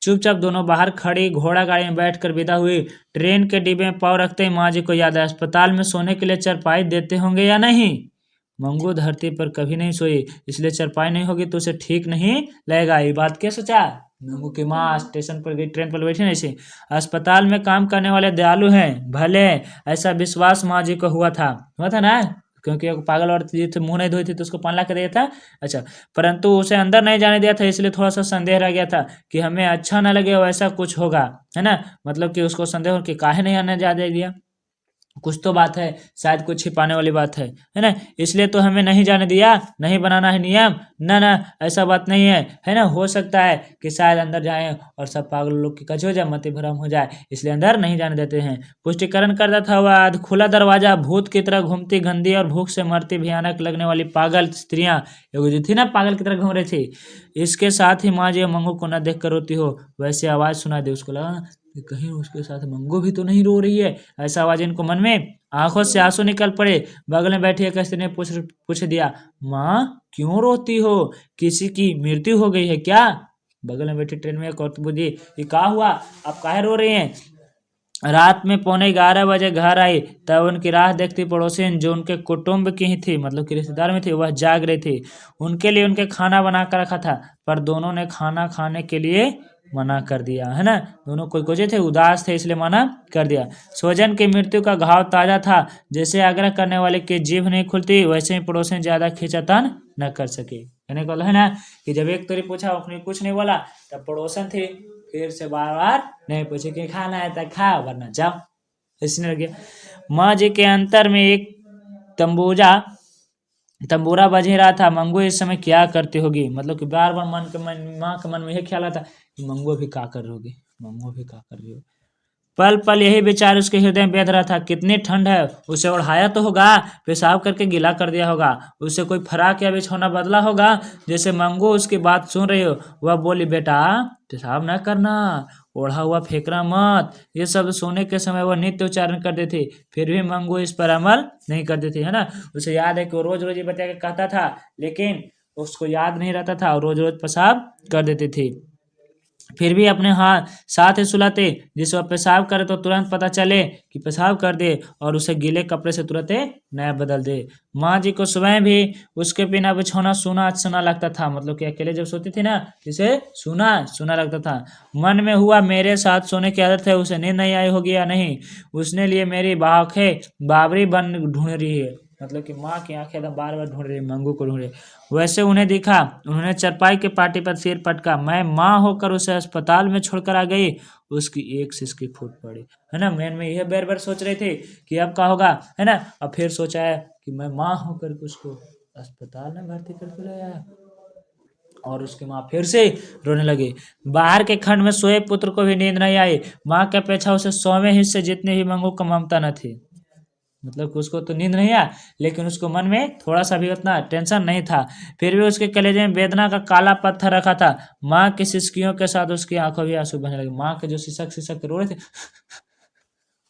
चुपचाप दोनों बाहर खड़ी घोड़ा गाड़ी में बैठकर विदा हुई। ट्रेन के डिब्बे में पाँव रखते ही माँ जी को याद है, अस्पताल में सोने के लिए चारपाई देते होंगे या नहीं। मंगू धरती पर कभी नहीं सोई, इसलिए चारपाई नहीं होगी तो उसे ठीक नहीं लगेगा। ये बात क्या सोचा? मंगू की माँ स्टेशन पर गई, ट्रेन पर बैठी, ऐसे अस्पताल में काम करने वाले दयालु हैं, भले हैं, ऐसा विश्वास माँ जी को हुआ था ना, क्योंकि एक पागल औरत जी थे, मुंह नहीं धोई थी तो उसको पानी ला के दिया था। अच्छा, परंतु उसे अंदर नहीं जाने दिया था, इसलिए थोड़ा सा संदेह रह गया था कि हमें अच्छा ना लगे वैसा कुछ होगा, है ना। मतलब कि उसको संदेह हो कि काहे नहीं आने जाने दिया, कुछ तो बात है, शायद कुछ छिपाने वाली बात है ना, इसलिए तो हमें नहीं जाने दिया, नहीं बनाना है नियम, ना ना ऐसा बात नहीं है ना। हो सकता है कि शायद अंदर जाएं और सब पागल लोग की कच हो जाए, मति भ्रम हो जाए, इसलिए अंदर नहीं जाने देते हैं। पुष्टिकरण करता था वह खुला दरवाजा, भूत की तरह घूमती, गंदी और भूख से मरती भयानक लगने वाली पागल स्त्रियां, एगो जो थी ना पागल की तरह घूम रही थी। इसके साथ ही माँ जी मंगू को न देख कर रोती हो वैसे आवाज सुना दी। उसको लगा कि कहीं उसके साथ मंगू भी तो नहीं रो रही है, ऐसा आवाज इनको मन में, आंखों से आंसू निकल पड़े। बगल में बैठी एक स्त्री ने पूछ दिया, माँ क्यों रोती हो, किसी की मृत्यु हो गई है क्या? बगल में बैठी ट्रेन में एक औरत बोली, ये क्या हुआ, आप काहे रो रही हैं? रात में 11:15 बजे घर आई, तब उनकी राह देखती पड़ोसिन जो उनके कुटुंब की ही थी, मतलब कि रिश्तेदार में थी, वह जाग रही थी। उनके लिए उनके खाना बना कर रखा था, पर दोनों ने खाना खाने के लिए मना कर दिया, है ना। दोनों कोई कोई थे, उदास थे, इसलिए मना कर दिया। स्वजन की मृत्यु का घाव ताजा था, जैसे आग्रह करने वाले की जीभ नहीं खुलती, वैसे ही पड़ोसिन ज्यादा खींचातान न कर सके। कहने को है ना कि जब एक तोरी पूछा उसने कुछ नहीं बोला, तब पड़ोसन थे फिर से बार बार नहीं पूछे कि खाना है तो खा वरना जाओ, इसने लग गया। माँ जी के अंतर में एक तंबूरा बज ही रहा था, मंगू इस समय क्या करती होगी, मतलब कि बार बार माँ के मन में यही ख्याल आता कि मंगू भी क्या कर रही होगी, मंगू भी क्या कर रही होगी। पल पल यही विचार उसके हृदय में बेध रहा था, कितनी ठंड है, उसे ओढ़ाया तो होगा, पेशाब करके गीला कर दिया होगा, उसे कोई फराक या बिछौना बदला होगा। जैसे मंगू उसकी बात सुन रही हो, वह बोली, बेटा पेशाब न करना, ओढ़ा हुआ फेंकना मत, ये सब सोने के समय वह नित्य उच्चारण करते थे, फिर भी मंगू इस पर अमल नहीं करती थी, है ना। उसे याद है कि वो रोज रोज ये बता के कहता था, लेकिन उसको याद नहीं रहता था और रोज रोज पेशाब कर देती थी। फिर भी अपने हाथ साथ ही सुलाते, जिससे वह पेशाब करे तो तुरंत पता चले कि पेशाब कर दे और उसे गीले कपड़े से तुरंत नया बदल दे। माँ जी को सुबह भी उसके बिना बिछौना सूना सूना लगता था, मतलब कि अकेले जब सोती थी ना, इसे सूना सूना लगता था। मन में हुआ मेरे साथ सोने की आदत है, उसे नींद नहीं आई होगी या नहीं, उसने लिए मेरी आंखें बाबरी बन ढूंढ रही है, मतलब कि माँ की आंखें एकदम बार बार ढूंढ रही है, मंगू को ढूंढ रही है। वैसे उन्हें दिखा, उन्होंने चरपाई के पाटी पर सिर पटका, मैं माँ होकर उसे अस्पताल में छोड़कर आ गई, उसकी एक सिसकी फूट पड़ी। है ना, मैन में यह बेर बेर सोच रही थी कि अब क्या होगा, है ना। अब फिर सोचा है कि मैं माँ होकर उसको अस्पताल में भर्ती करके ले आया, और उसकी माँ फिर से रोने लगी। बाहर के खंड में सोए पुत्र को भी नींद नहीं आई। माँ की अपेक्षा उसे 100वें हिस्से जितनी भी मंगू को ममता न थी, मतलब कि उसको तो नींद नहीं आया, लेकिन उसको मन में थोड़ा सा भी उतना टेंशन नहीं था। फिर भी उसके कलेजे में वेदना का काला पत्थर रखा था। माँ की सिसकियों के साथ उसकी आंखों भी आंसू बहने लगे। माँ के जो सिसक सिसक के रो रहे थे,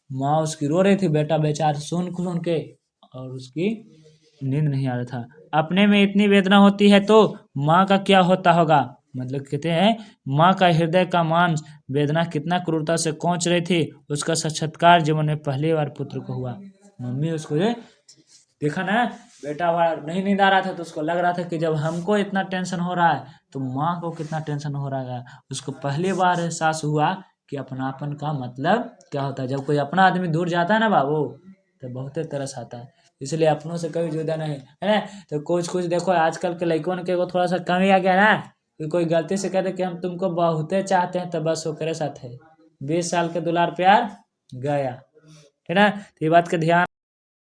माँ उसकी रो रही थी बेटा बेचार सुन सुन के, और उसकी नींद नहीं आ रहा था। अपने में इतनी वेदना होती है तो माँ का क्या होता होगा, मतलब कहते हैं माँ का हृदय का मांस वेदना कितना क्रूरता से कोंच रही थी। उसका साक्षात्कार जीवन में पहली बार पुत्र को हुआ। मम्मी उसको ये देखा ना, बेटा वाला नहीं नींद आ रहा था तो उसको लग रहा था कि जब हमको इतना टेंशन हो रहा है तो माँ को कितना टेंशन हो रहा है। उसको पहली बार एहसास हुआ कि अपनापन का मतलब क्या होता है। जब कोई अपना आदमी दूर जाता है ना बाबू, तो बहुत तरस आता है। इसलिए अपनों से कभी जुदा नहीं, है ना। तो कुछ कुछ देखो आजकल के लड़कों के को थोड़ा सा कमी आ गया ना, कि कोई गलती से कहते कि हम तुमको बहुते चाहते हैं, तो बस ओकरे साथ है 20 साल के दुलार प्यार गया, है ना। तो ये बात का ध्यान